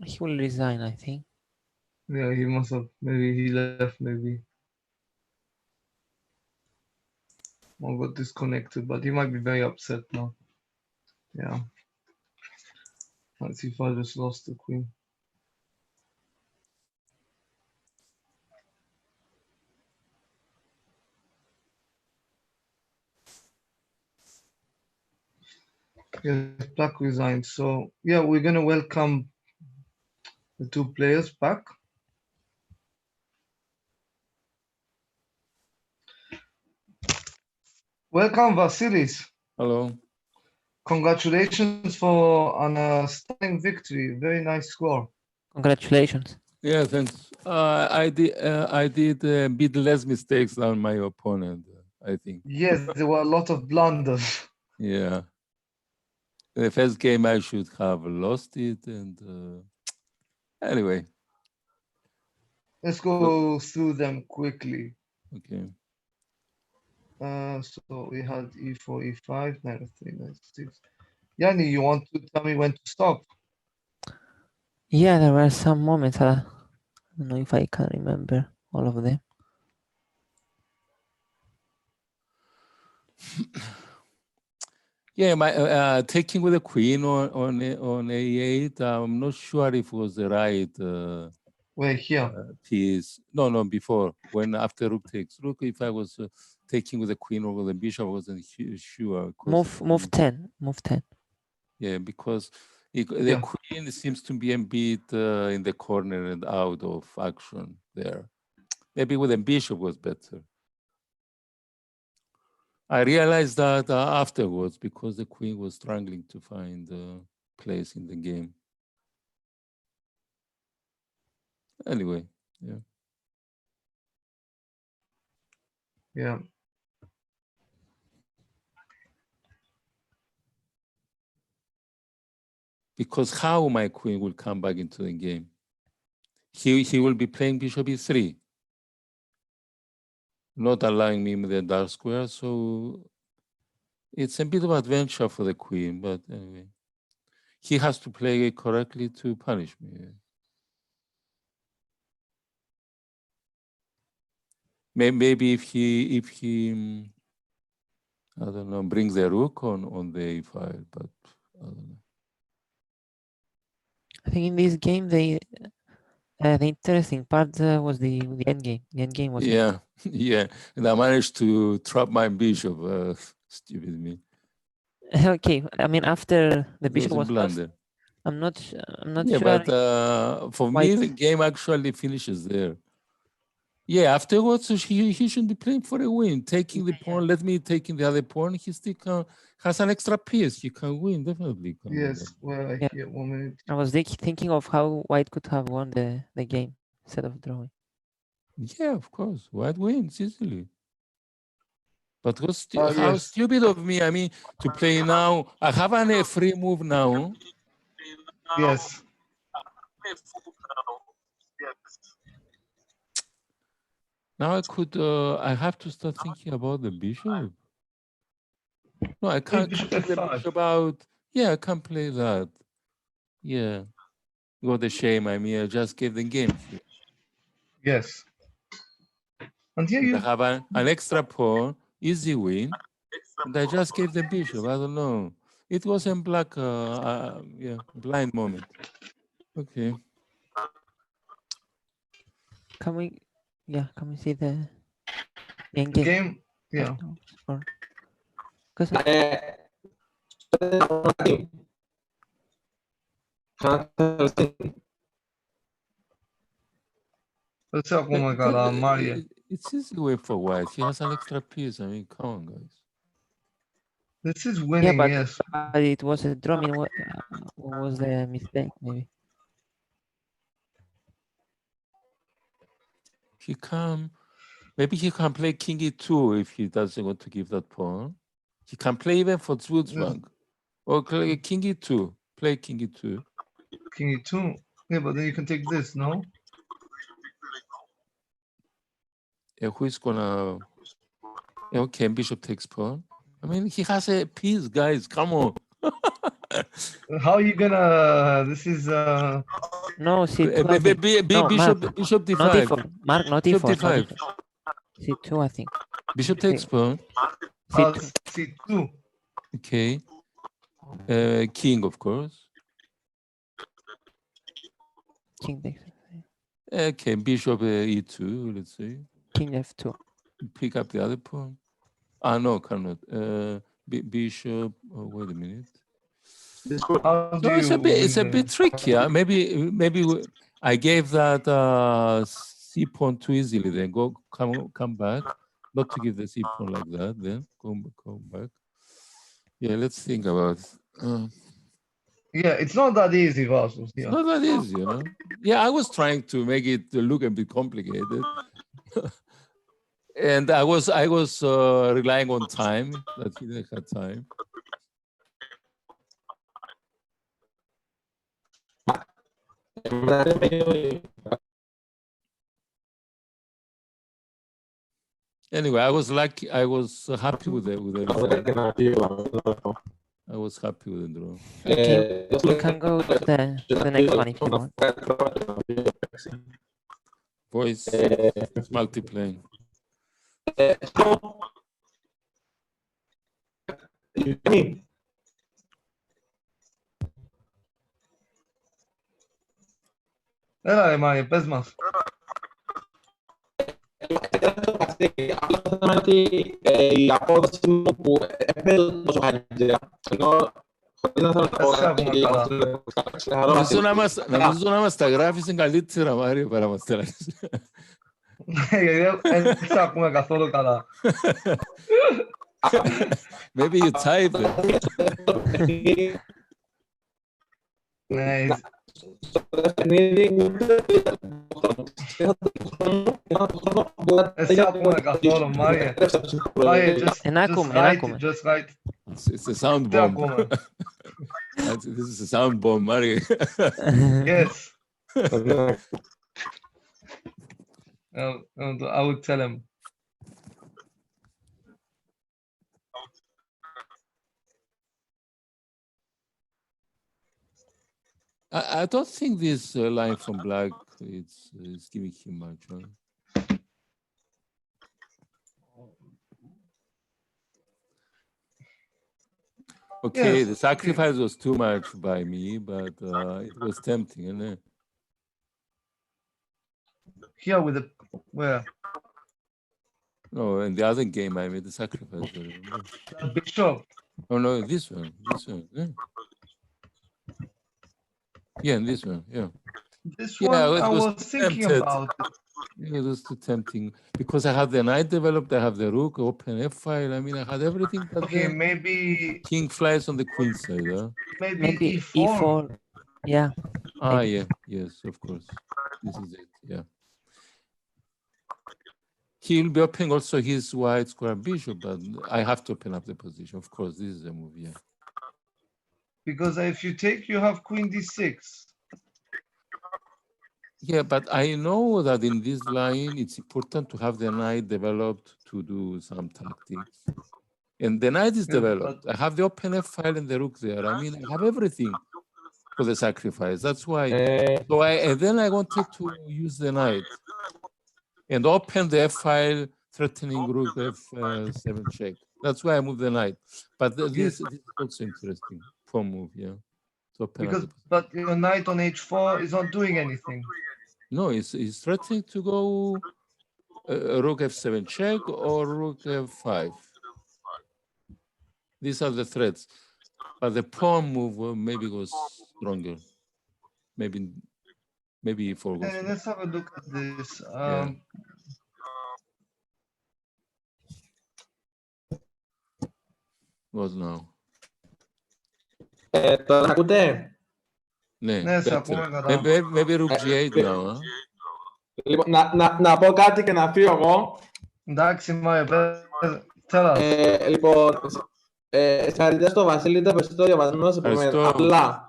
He will resign, I think. Yeah, he must have... Maybe he left, maybe. Or got disconnected, but he might be very upset now. Yeah. Let's see if I just lost the queen. Yes, black resigned. So yeah, we're gonna welcome the two players back. Welcome, Vasilis. Hello. Congratulations for a stunning victory. Very nice score. Congratulations. Yeah, thanks. I did a bit less mistakes than my opponent, I think. Yes, there were a lot of blunders. Yeah. The first game I should have lost it, and anyway. Let's go through them quickly. Okay. So we had e4, e5, knight f3, knight 6. Yanni, you want to tell me when to stop? Yeah, there were some moments. I don't know if I can remember all of them. Yeah, my taking with the queen on a8. I'm not sure if it was the right Wait, here. piece. No, before, when after rook takes rook. If I was taking with the queen or with the bishop, I wasn't sure. Move 10. Yeah, because the queen seems to be a bit in the corner and out of action there. Maybe with the bishop was better. I realized that afterwards because the queen was struggling to find a place in the game. Anyway, yeah. Yeah. Because how my queen will come back into the game? He will be playing bishop e3, not allowing me with the dark square. So it's a bit of adventure for the queen, but anyway. He has to play it correctly to punish me. Maybe if he I don't know, brings the rook on the a5, but I don't know. I think in this game The interesting part was the end game. The end game was Yeah, yeah. And I managed to trap my bishop. Stupid me. okay. I mean, after the It bishop was a was lost, blunder. I'm not Yeah, sure. but for me, White. the game actually finishes there. Yeah, afterwards, he shouldn't be playing for a win. Taking the pawn, let me taking the other pawn. He still has an extra piece. He can win, definitely can win. Yes, well, Yeah. here, 1 minute. I was thinking of how White could have won the game instead of drawing. Yeah, of course. White wins easily. But how Yes. stupid of me. I mean, to play now. I have a free move now. Yes. Now I have to start thinking about the bishop. No, I can't Bishop take the F5. bishop out. Yeah, I can't play that. Yeah. What a shame. I mean, I just gave the game here. Yes. And here And you I have an extra pawn, easy win. And I just gave the bishop. I don't know. It was a black, blind moment. Okay. Can we see the end game? game. Yeah. Because Let's talk. Oh my God, Mario. It's easy way for White. He has an extra piece. I mean, come on, guys. This is winning. but Yes. it was a draw. I mean, what was the mistake? Maybe Maybe he can play king e2 if he doesn't want to give that pawn. He can play even for Zwitzwang. Or play king e2. Play king e2. King e2. Yeah, but then you can take this, no? Yeah, who is gonna? Yeah, okay, bishop takes pawn. I mean, he has a piece, guys. Come on. How are you gonna? This is no C2. Bishop d5. Not d4. Mark, not Bishop d4. d5. C2, I think. Bishop takes pawn. C2. C2. Okay. King, of course. King takes. Okay, bishop e2, let's say. King f2. Pick up the other pawn. Ah, no, cannot. Bishop. Oh, wait a minute. It's a bit tricky. Maybe I gave that c pawn too easily. Then come back. Not to give the c pawn like that. Then come back. Yeah, let's think about it. Yeah, it's not that easy, Vasos. It's not that easy, you know. Yeah, I was trying to make it look a bit complicated, and I was relying on time. That he didn't have time. Anyway, I was lucky. I was happy with the result. I was happy with the draw. Okay, you can go to the next one if you want. Voice multiplying. Έλα ρε Μάριο, πες μας. Η απόδοση μου που έπαιρνε τόσο καλύτερα. Νομίζω να μας τα γράφεις καλύτερα, Μάριο, παρά μας τα γράφεις. Δεν σε ακούμε καθόλου καλά. Maybe you type it. Ναι, δεν σε ακούμε καθόλου, Μάριο. Μάριο, just write. It's a sound Δεν bomb. ακούμε. This is a sound bomb, Mario. Yes. I would tell him. I don't think this line from black is giving him much. Right? Okay, Yes. the sacrifice was too much by me, but it was tempting, isn't it? Here with the where No, in the other game I made the sacrifice. Remember? bishop. Oh no, this one. Yeah. Yeah, and this one. Yeah. This Yeah, one it I was was thinking tempted. about it. It was too tempting because I had the knight developed, I have the rook, open f file. I mean, I had everything, but Okay, the maybe king flies on the queen side. Huh? Maybe e4. e4. Yeah. Ah, Maybe. yeah, yes, of course. This is it. Yeah. He'll be opening also his white square bishop, but I have to open up the position. Of course, this is a move. Yeah. Because if you take, you have queen d6. Yeah, but I know that in this line, it's important to have the knight developed to do some tactics. And the knight is Yeah, developed. I have the open F file and the rook there. I mean, I have everything for the sacrifice. That's why. So and then I wanted to use the knight and open the F file, threatening rook F7 check. That's why I moved the knight. But this is also interesting. Pawn move, yeah. To open up Because the but your knight on h4 is not doing anything. No, it's threatening to go rook f7 check or rook f5. These are the threats. But the pawn move maybe was stronger. Maybe e4 goes. Let's have a look at this. Yeah. What now? Τώρα ακούτε? Ναι, Ναι, σε better. ακούμε καλά. Maybe rook g8 now, huh? Λοιπόν, να πω κάτι και να φύγω εγώ. Εντάξει, Μάριο, tell us. Λοιπόν, συγχαρητήρια στο Βασίλη, ήταν περισσότερο διαβασμένος από μένα.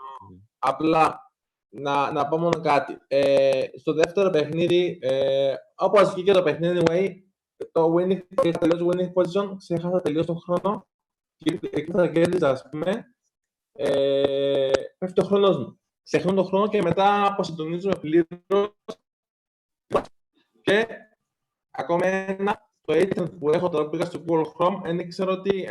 Απλά να πω μόνο κάτι. Στο δεύτερο παιχνίδι, όπως βγήκε το παιχνίδι, anyway, το winning, είχα τελειώσει winning position, ξέχασα τελείως τον χρόνο και εκεί θα κέρδιζα, ας πούμε, πέφτει ο χρόνος μου. Ξεχνώ τον χρόνο και μετά αποσυντονίζομαι πλήρως και ακόμα ένα, το agent που έχω τώρα που πήγα στο Google Chrome, δεν ήξερα ότι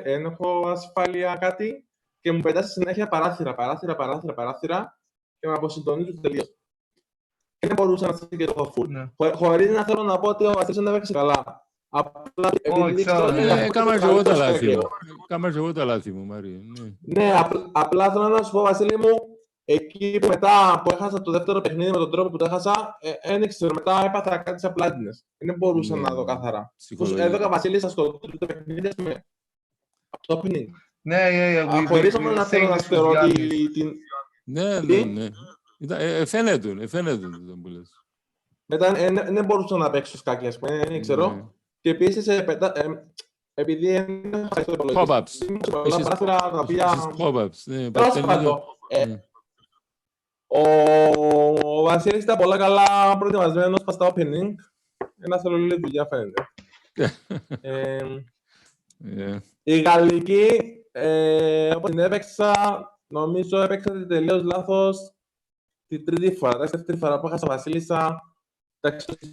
δεν έχω ασφάλεια κάτι και μου πετάσει συνέχεια παράθυρα και με αποσυντονίζουν τελείως. Και δεν μπορούσα να στείλω και το full. Ναι. Χωρίς να θέλω να πω ότι ο Βασίλης δεν έπαιξε καλά. Απλά επειδή έκανα και εγώ τα λάθη μου. Έκανα και εγώ τα λάθη μου, Μαρία. Ναι, απλά θέλω να σου πω, Βασίλη μου, εκεί που μετά που έχασα το δεύτερο παιχνίδι με τον τρόπο που το έχασα, δεν ήξερα, μετά έπαθα κάτι σαν πλάτινες. Δεν μπορούσα να δω καθαρά. Έδωκα Βασίλισσα στο τρίτο παιχνίδι από το opening. Ναι, χωρίς όμως να θέλω να θεωρώ ότι... Ναι. Φαίνεται που λες. Μετά δεν μπορούσα να παίξω σκάκι, ας πούμε, δεν ξέρω. Και επίσης, επειδή είναι στο υπολογιστή, πολλά παράθυρα τα οποία... Ο Βασίλης ήταν πολλά καλά προετοιμασμένος πας στα opening. Ένα θέλω λίγη δουλειά φαίνεται. Η γαλλική, όπως την έπαιξα, νομίζω έπαιξα τελείως λάθος την τρίτη φορά. Τα δεύτερη φορά που έχασα Βασίλισσα.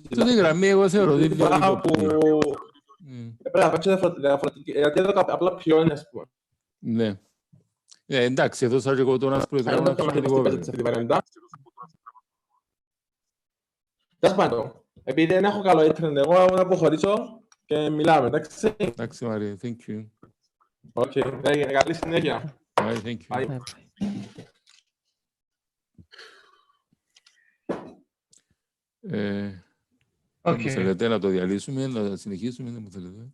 Τούτη γραμμή εγώ θεωρώ ότι είναι λίγο πρέπει να παίξω διαφορετική, γιατί έδωκα απλά πιόνια, ας πούμε. Ναι. Εντάξει, εδώ σαν και εγώ τον άσπρο ήταν να ψάχνει λίγο βέβαια. Τέλος πάντων, επειδή δεν έχω καλό ίντερνετ, εγώ να αποχωρήσω και μιλάμε, εντάξει. Εντάξει, Μαρία, thank you. Οκ, καλή συνέχεια. Bye, thank you. Δεν μου θέλετε να το διαλύσουμε, να συνεχίσουμε, δεν μου θέλετε.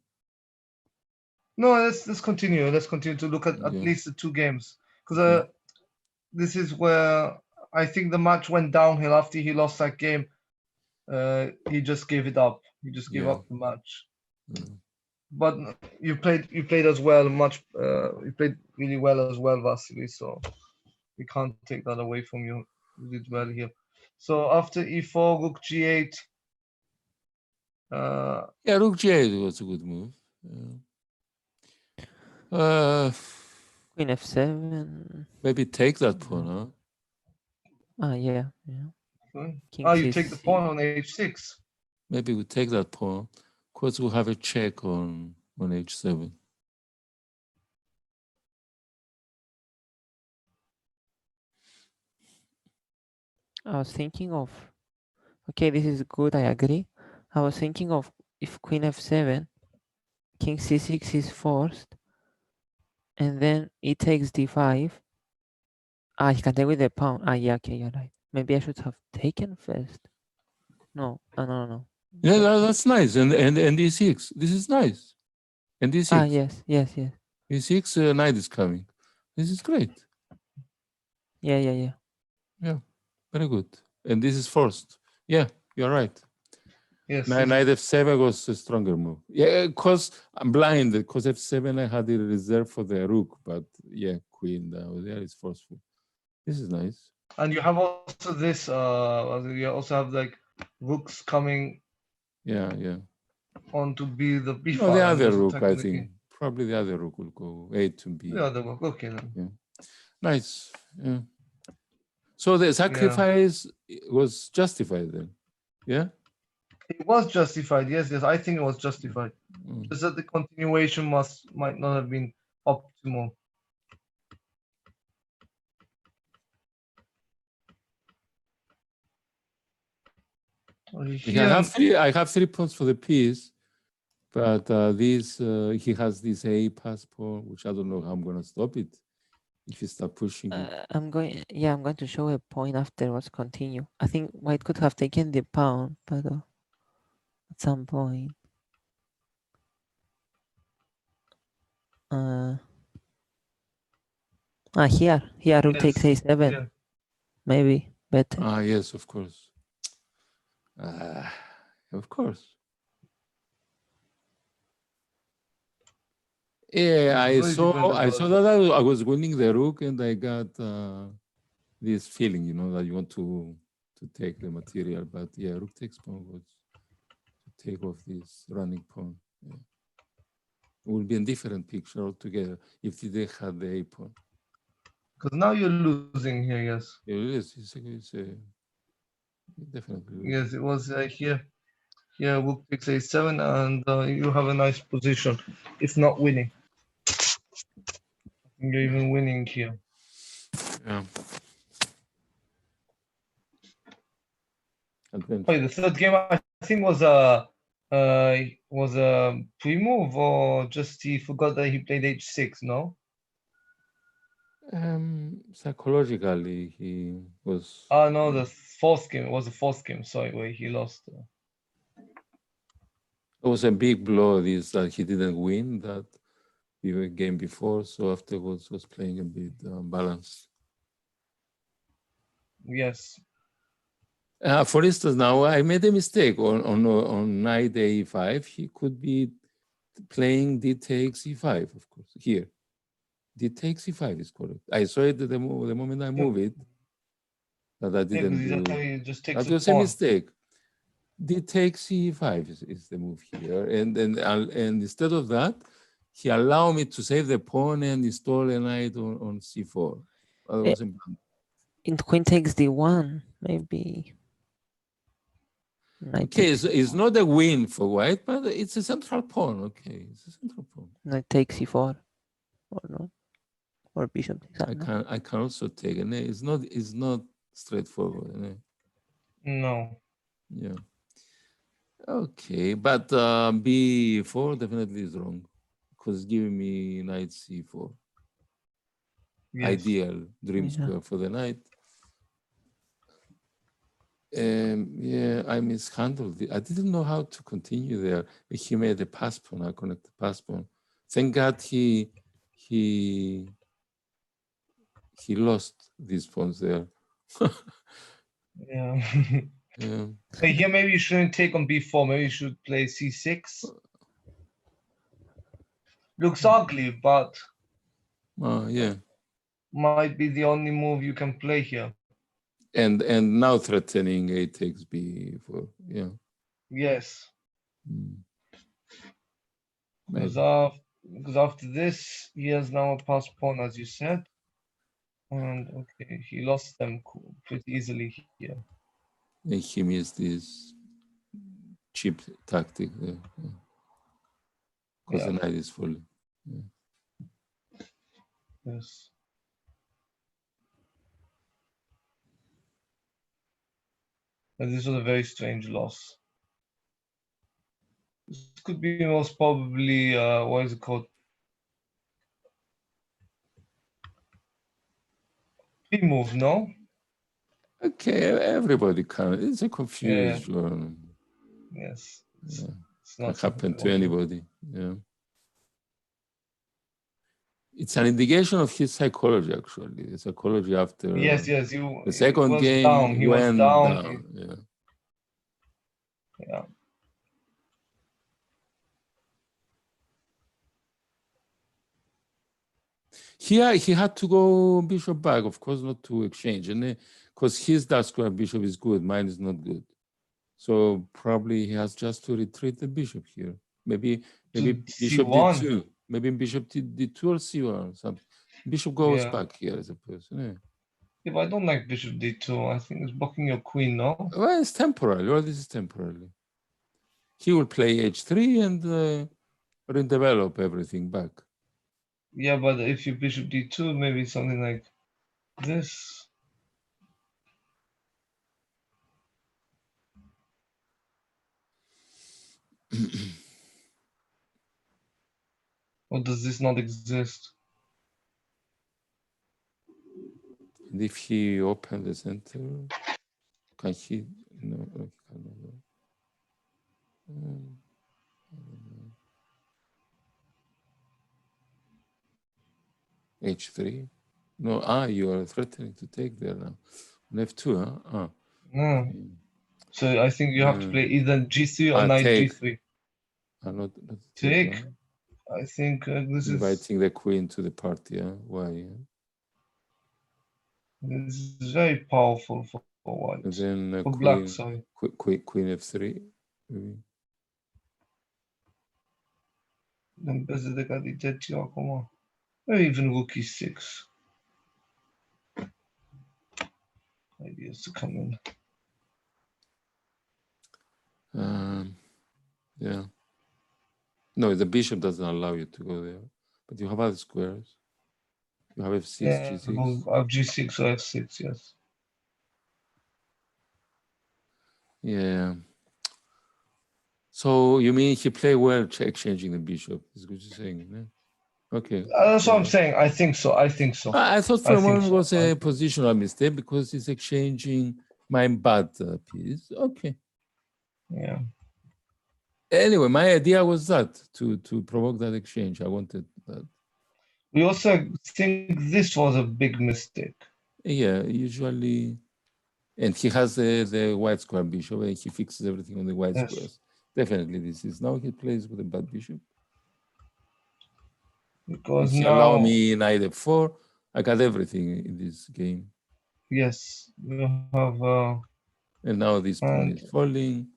No, let's continue. Let's continue to look at least the two games. Because this is where I think the match went downhill after he lost that game. He just gave it up. He just gave up the match. But you played as well. You played really well as well, Vasily. So we can't take that away from you. You did well here. So after e4, rook g8. Yeah, rook g8 was a good move. Queen f7. Maybe take that pawn, huh? Yeah. You take the pawn on h6. Maybe we take that pawn. Of course, we'll have a check on h7. I was thinking of Okay, this is good. I agree. I was thinking of if queen f7, king c6 is forced, and then he takes d5. Ah, he can take with the pawn. Ah, yeah, okay, you're right. Maybe I should have taken first. No, no. Yeah, that's nice. And d6. This is nice. And d6. Ah, yes. d6, knight is coming. This is great. Yeah. Yeah, very good. And this is forced. Yeah, you're right. Yes. Knight f7 was a stronger move. Yeah, because I'm blind. Because f7 I had it reserved for the rook, but yeah, queen down there is forceful. This is nice. And you have also this. You also have like rooks coming Yeah. on to be the b5. No, the and other just rook, I attacking the think. king. Probably the other rook will go A to B. The other rook. Okay then. Yeah. Nice. Yeah. So the sacrifice was justified then. Yeah. It was justified. Yes. I think it was justified. Mm. Just that the continuation might not have been optimal. Yeah, I have 3 points for the piece, but he has this A passport, which I don't know how I'm gonna stop it if you start pushing it. I'm going to show a point afterwards. Continue. I think white could have taken the pawn, but at some point. Here rook takes a7. Yeah. Maybe better. Ah, yes, of course. Of course. Yeah, I saw that I was winning the rook, and I got this feeling, that you want to take the material. But yeah, rook takes pawn was to take off this running pawn. Yeah. It would be a different picture altogether if they had the A pawn. Because now you're losing here. Yes. It is. It's definitely. Yes, it was here. Here, rook takes a7, and you have a nice position, if not winning. You're even winning here. Yeah. Wait, the third game I think was a pre-move, or just he forgot that he played h6. No. Psychologically, he was. Oh no, the fourth game. It was the fourth game. Sorry, where he lost. It was a big blow. This that he didn't win that game before, so afterwards was playing a bit balanced. Yes. For instance, now I made a mistake on knight a5. He could be playing d takes e5, of course. Here, d takes e5 is correct. I saw it the moment I move it, that I didn't do. That was a mistake. D takes e5 is the move here, and instead of that, he allowed me to save the pawn and install a knight on c4. In queen takes d1, maybe. Okay, it's not a win for white, but it's a central pawn. Okay, it's a central pawn. Knight takes c4, or not, or bishop takes. I can also take it. It's not straightforward. No. Yeah. Okay, but b4 definitely is wrong because it's giving me knight c4. Yes. Ideal dream square for the knight. Yeah, I mishandled it. I didn't know how to continue there. He made a pass pawn. I connect the pass pawn. Thank God he lost these pawns there. Yeah. Yeah. But here maybe you shouldn't take on b4. Maybe you should play c6. Looks ugly, but yeah, might be the only move you can play here. And now threatening a takes b4. Yeah. Yes. Mm. Because after this, he has now a pass pawn, as you said. And okay, he lost them pretty easily here. And he missed this cheap tactic there. Because the knight is full. Yeah. Yes. And this was a very strange loss. This could be most probably, what is it called? Pre-move, no? Okay, everybody can. It's a confusion. Yes. Yeah. It's Can not happen to something- anybody. Yeah. It's an indication of his psychology, actually. The psychology after Yes, the he second was game, down. He was went down. Yeah. Yeah. He had to go bishop back, of course, not to exchange, and because his dark square bishop is good, mine is not good. So probably he has just to retreat the bishop here. Maybe bishop C1. d2. Maybe bishop d2 or c1 or something. Bishop goes Yeah. back here, I suppose. Yeah. Yeah, but I don't like bishop d2. I think it's blocking your queen, no? Well, it's temporary. All this is temporarily. He will play h3 and redevelop everything back. Yeah, but if you bishop d2, maybe something like this. Or does this not exist? And if he open the center, can he? No, he cannot. H3. No, you are threatening to take there now. On F2, huh? No. So I think you have to play either g3 or knight take. g3. Not Take. huh? I think this Inviting the queen to the party, huh? Why? is very powerful for white. And then For black, sorry. Queen F3. Maybe. Then bez de gadideci acum. Or even rook e6. Ideas to come in. Yeah. No, the bishop doesn't allow you to go there. But you have other squares. You have F6, Yeah, G6. I have g6 or f6, yes. Yeah. So you mean he played well exchanging the bishop? Is what you're saying? Yeah? Okay. That's what I'm saying. I think so. I think so. I thought for I a think moment it so. was a positional mistake because he's exchanging my bad piece. Okay. Yeah. Anyway, my idea was that to provoke that exchange. I wanted that. We also think this was a big mistake. Yeah, usually, and he has the white square bishop and he fixes everything on the white Yes. squares. Definitely, this is now he plays with a bad bishop. Because If you now, allow me knight f4, I got everything in this game. yes, you have And now this pawn and is falling.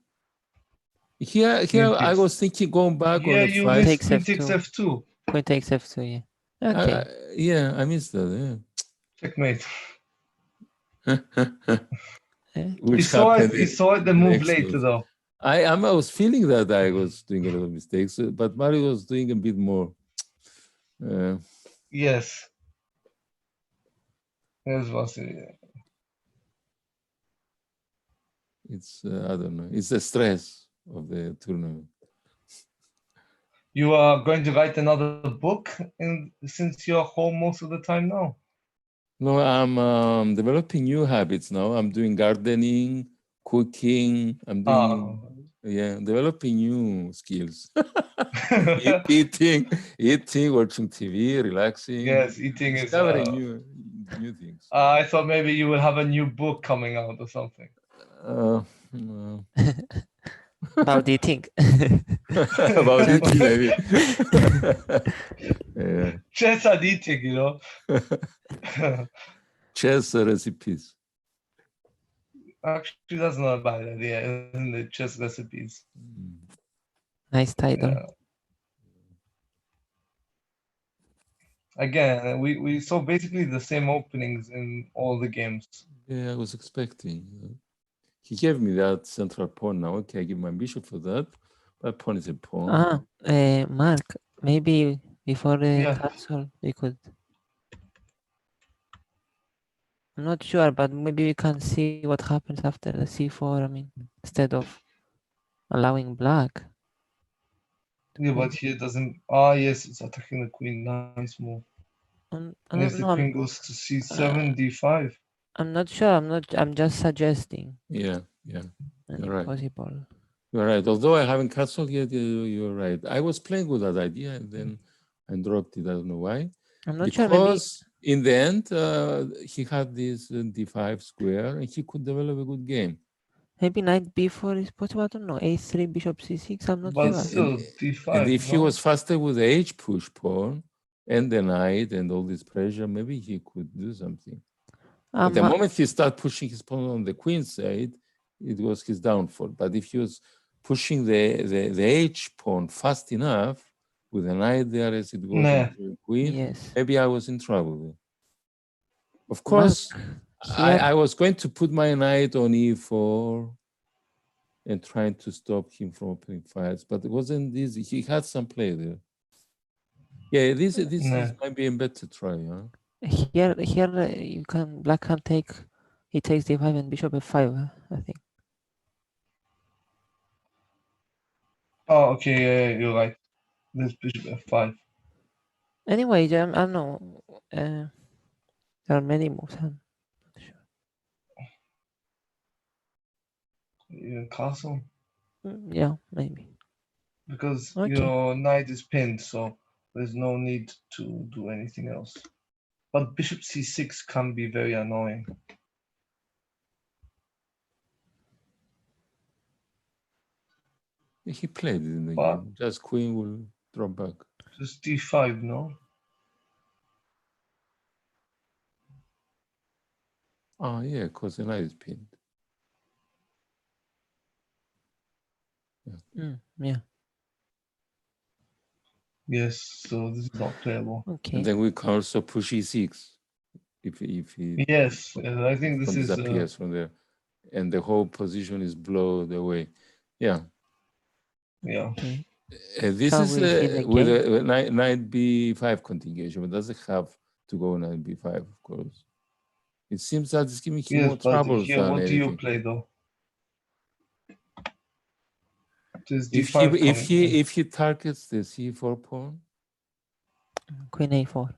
Here queen I takes. was thinking going back on Yeah, the you five. missed Takes queen F2. takes f2. Queen takes f2, yeah. Okay. Yeah, I missed that. Checkmate. Yeah. Yeah. He saw it the move next later move. though. I was feeling that I was doing a lot of mistakes, but Mario was doing a bit more. Yes. Yes, Vasily. It's I don't know. It's the stress of the tournament. You are going to write another book since you're home most of the time now. No, I'm developing new habits now. I'm doing gardening, cooking. I'm doing developing new skills. eating, watching TV, relaxing. Yes, eating is. Discovering new things. I thought maybe you will have a new book coming out or something. No. About eating. About eating, maybe. Yeah. Chess and eating, you know. Chess recipes. Actually, that's not a bad idea, isn't it? Chess recipes. Nice title. Yeah. Again, we saw basically the same openings in all the games. Yeah, I was expecting. He gave me that central pawn now. Okay, I give my bishop for that. That pawn is a pawn. Mark, maybe before the Yeah. castle we could I'm not sure, but maybe we can see what happens after the c4. I mean, instead of allowing black. Yeah, but here it doesn't. Ah, yes, it's attacking the queen. Nice move. I And if don't the know. queen goes to c7, d5. I'm not sure. I'm just suggesting Yeah, yeah, any you're right. possible. You're right. Although I haven't castled yet, you're right. I was playing with that idea and then I dropped it. I don't know why. I'm not sure. Maybe Because in the end, he had this d5 square and he could develop a good game. maybe knight b4 is possible. I don't know. a3, bishop c6. I'm not But sure. still, And d5. if he No? was faster with the h push pawn and the knight and all this pressure, maybe he could do something. At the moment he started pushing his pawn on the queen side, it was his downfall. But if he was pushing the h pawn fast enough with the knight there as it goes Nah. on the queen, Yes. maybe I was in trouble. Of Mark, course, here, I was going to put my knight on e4 and trying to stop him from opening fights, but it wasn't easy. He had some play there. Yeah, this Nah. might be a better try, huh? here, you can black can take. He takes d5 and bishop f5. I think. Oh, okay, yeah, you're right. There's bishop f5. Anyway, I don't know. There are many moves. I'm not sure. Even castle. Yeah, maybe. Because Okay. your knight is pinned, so there's no need to do anything else. But bishop c6 can be very annoying. He played it in the But game. Just queen will drop back. just d5, no? Oh, yeah, because the knight is pinned. Yeah. Yes, so this is not playable. Okay. And then we can also push e6 if he Yes, I think this is disappears from there, and the whole position is blown away. Yeah. yeah. Okay. This Shall is we see the with game? a knight b5 continuation, but doesn't have to go knight b5, of course. It seems that it's giving him Yes, more but troubles here, than what do you anything. play though? There's If d5 coming in. if he targets the c4 pawn, Queen a4.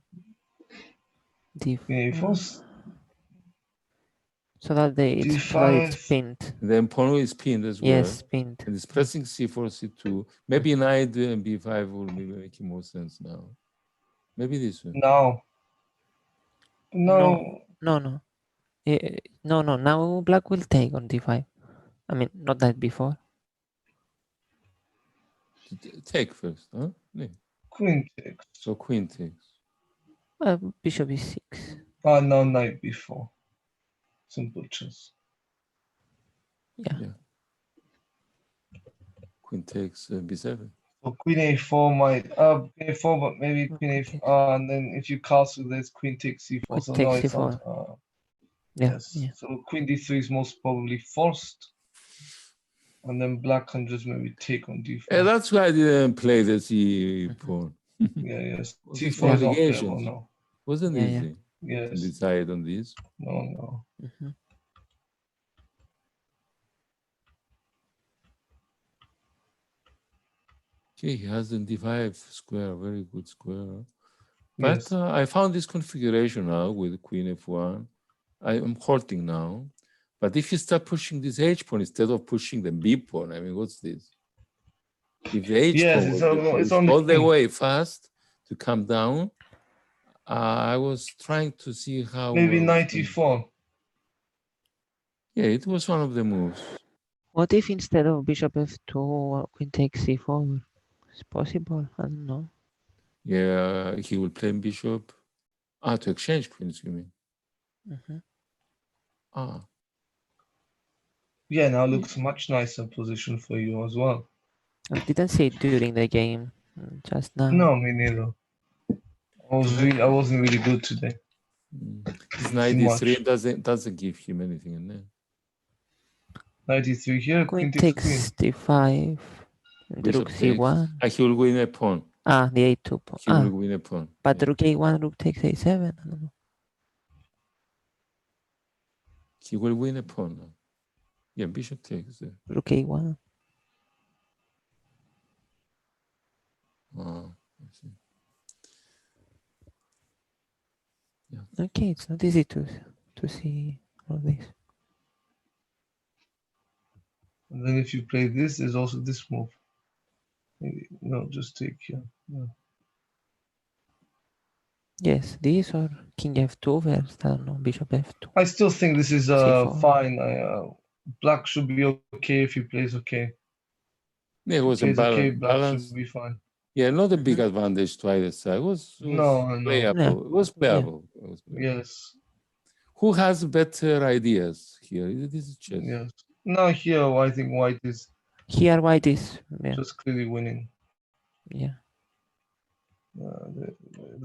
D4. Yeah, first So that it's d5. pinned. then pawn is pinned as well. Yes, pinned. And it's pressing c4, c2. Maybe knight and b5 will be making more sense now. Maybe this one. Now. No. No. No. Now black will take on d5. I mean, not that before. Take first, huh? Yeah. Queen takes. So queen takes. Bishop e6. Ah, no, knight b4. Simple chess. Yeah. Queen takes b7. So queen a4 might queen a4, but maybe queen a4. And then if you castle, there's queen takes c4. Queen So takes no, it's c4. not. Yeah. Yes. Yeah. So queen d3 is most probably forced. And then black can just maybe take on d4. That's why I didn't play the c pawn. Yes. Well, these c4 is not playable, modifications. no. Wasn't Yeah, easy to Yes. decide on this. No. Mhm. Okay, he has the d5 square, very good square. But Yes. I found this configuration now with queen f1. I am halting now. But if you start pushing this h pawn instead of pushing the b pawn, I mean, what's this? If the h Yes, pawn it's was on- it's pushed on the all the king. way fast to come down, I was trying to see how. Maybe 94. Yeah, it was one of the moves. What if instead of bishop f2, queen takes c4? It's possible. I don't know. Yeah, he will play bishop. To exchange queens, you mean? Mhm. Yeah, now looks much nicer position for you as well. I didn't see it during the game. Just now. No, me neither. I wasn't really good today. His See knight d3 much. doesn't give him anything in there. 93 here, Queen queen takes takes queen. d5. Bishop Rook takes. c1. He will win a pawn. The a2 pawn. He will win a pawn. But Yeah. rook a1, rook takes a7. I don't know. He will win a pawn now. Yeah, bishop takes there. Rook A1. Oh, I see. Okay, it's not easy to see all this. And then if you play this, there's also this move. Maybe, no, just take here. Yeah. Yes, this or King F2 versus, I don't know, Bishop F2. I still think this is C4. fine. Black should be okay if he plays okay. Yeah, it was Plays okay, balance. black Balance. should be fine. Yeah, not a big advantage to either side. It was No, playable. no. It was playable. It was playable. Yes, Who has better ideas here? This is chess. yes. Now here, I think white is Here white is, yeah, just clearly winning. yeah.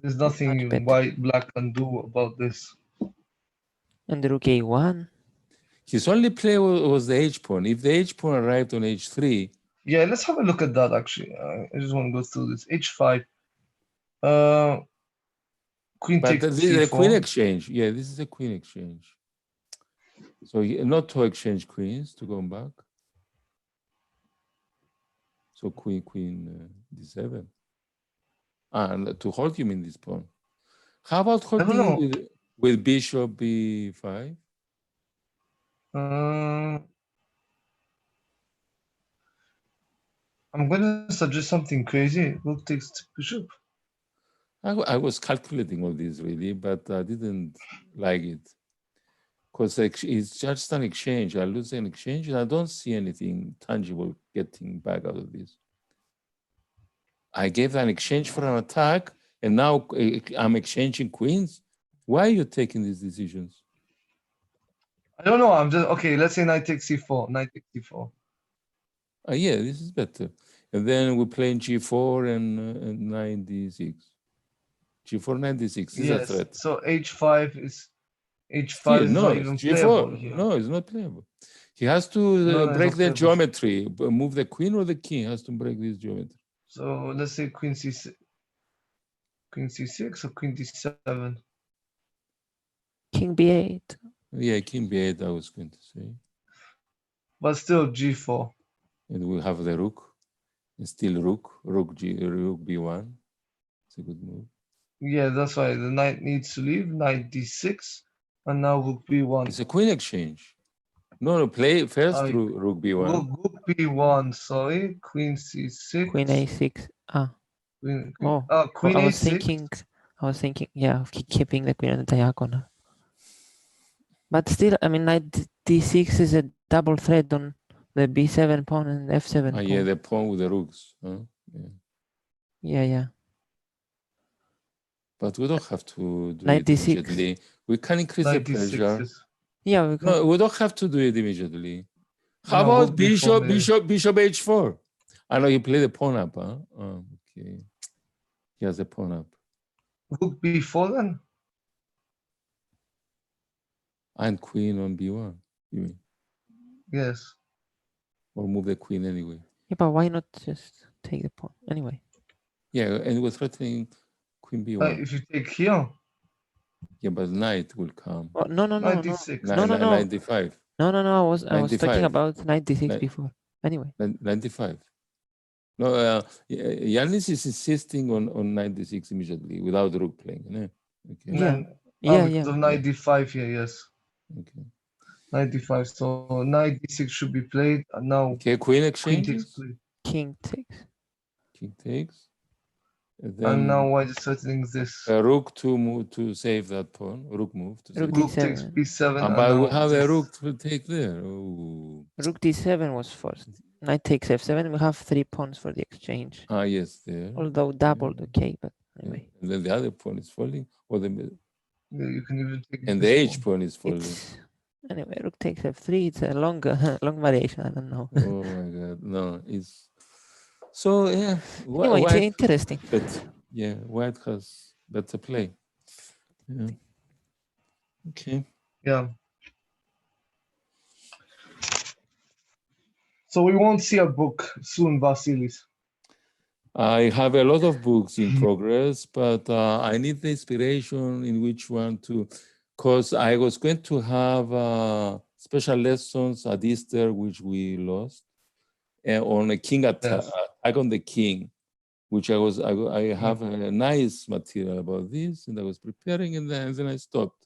There's Much nothing better. black can do about this. And the Rook A1. His only play was the H pawn. If the H pawn arrived on H3, Yeah, let's have a look at that actually. I just want to go through this. H5. Queen but takes this is a queen C4. exchange. Yeah, this is a queen exchange. So not to exchange queens to go back. So queen D7. And to hold you mean this pawn. How about don't know. holding with bishop B5? I'm going to suggest something crazy. Rook takes bishop. I was calculating all this really, but I didn't like it. Because it's just an exchange. I lose an exchange and I don't see anything tangible getting back out of this. I gave an exchange for an attack and now I'm exchanging queens. Why are you taking these decisions? I don't know. I'm just okay. Let's say knight takes C4. Knight takes C4. Yeah, this is better. And then we're playing G4 and knight D6. G4, knight D6 is a Yes. threat. So H5 is Still, is no, not even G4. playable here. No, it's not playable. He has to No, it's break not the playable. geometry. Move the queen or the king has to break this geometry. So let's say Queen C6. Queen C6 or Queen D7. King B8. Yeah, king B8, I was going to say. But still G4. And we have the rook. And still rook B1. It's a good move. Yeah, that's why the knight needs to leave. Knight D6. And now Rook B1. It's a queen exchange. No, play first rook B1. Rook B1, sorry. Queen C6. Queen A6. Queen I was A6. thinking, yeah, of keeping the queen on the diagonal. But still, I mean, knight D6 is a double threat on the B7 pawn and F7 pawn. Yeah, the pawn with the rooks. Huh? Yeah. But we don't have to do Knight it D6. immediately. We can increase the pressure. Yeah, we can. No, we don't have to do it immediately. How No, about rook B4 bishop H4? I know you play the pawn up, huh? Oh, okay. He has the pawn up. Rook B4 then? And queen on B1, you mean? Yes. Or move the queen anyway. Yeah, but why not just take the pawn anyway? Yeah, and we're threatening queen B1. If you take here. Yeah, but knight will come. Oh, no. Knight D6. No. 95. No. I was 95. talking about knight D6 before. Anyway. 95. No, Yanis is insisting on knight D6 immediately without the rook playing. Yeah. Okay. Yeah. Because of knight D5 here, yes. Okay. Knight D5. So knight D6 should be played. And now Okay, queen exchanges. King takes. King takes. And now white is threatening this. Rook to move to save that pawn. Rook move to save. Rook takes B7. But we have a rook to take there. Oh. Rook D7 was first. Knight takes F7. We have 3 pawns for the exchange. Yes, there. Although doubled, okay, but anyway. And then the other pawn is falling, or the You can even take. and the H pawn is falling. Anyway, rook takes F3. It's a long variation. I don't know. Oh my God, no, it's so yeah. Anyway, it's interesting. But yeah, white has better play. Yeah. Okay. Yeah. So we won't see a book soon, Vasilis. I have a lot of books in progress, but I need the inspiration in which one to. because I was going to have special lessons at Easter, which we lost, and on a king attack on the king, which I have a nice material about this, and I was preparing, and then I stopped,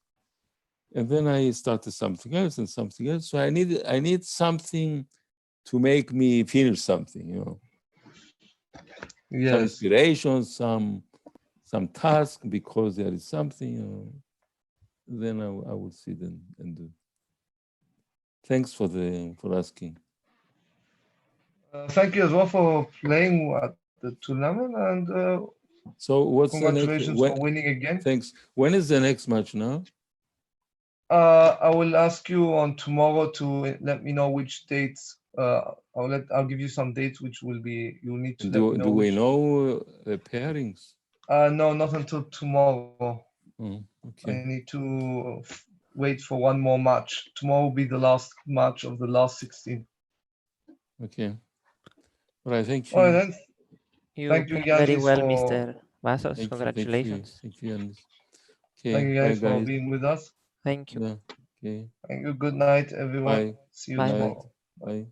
and then I started something else and something else. So I need something to make me finish something, you know. Some Yes. inspiration, some task, because there is something, you know, then I will sit and do. Thanks for asking. Thank you as well for playing at the tournament, and So what's the next? congratulations for winning again. Thanks. When is the next match now? I will ask you on tomorrow to let me know which dates. I'll give you some dates which will be. You'll need to let me know. Do we know the pairings? No, not until tomorrow. Oh, I okay. need to wait for one more match. Tomorrow will be the last match of the last 16. Okay. All right. Thank you. All right, then. You Thank you, played very Yannis, well, for- Mr. Vasos. Thank Congratulations. you. Thank you. Yannis. Okay. Thank you guys Bye, for guys. being with us. Thank you. Yeah. Okay. Thank you. Good night, everyone. Bye. See you Bye. Night. tomorrow. Bye.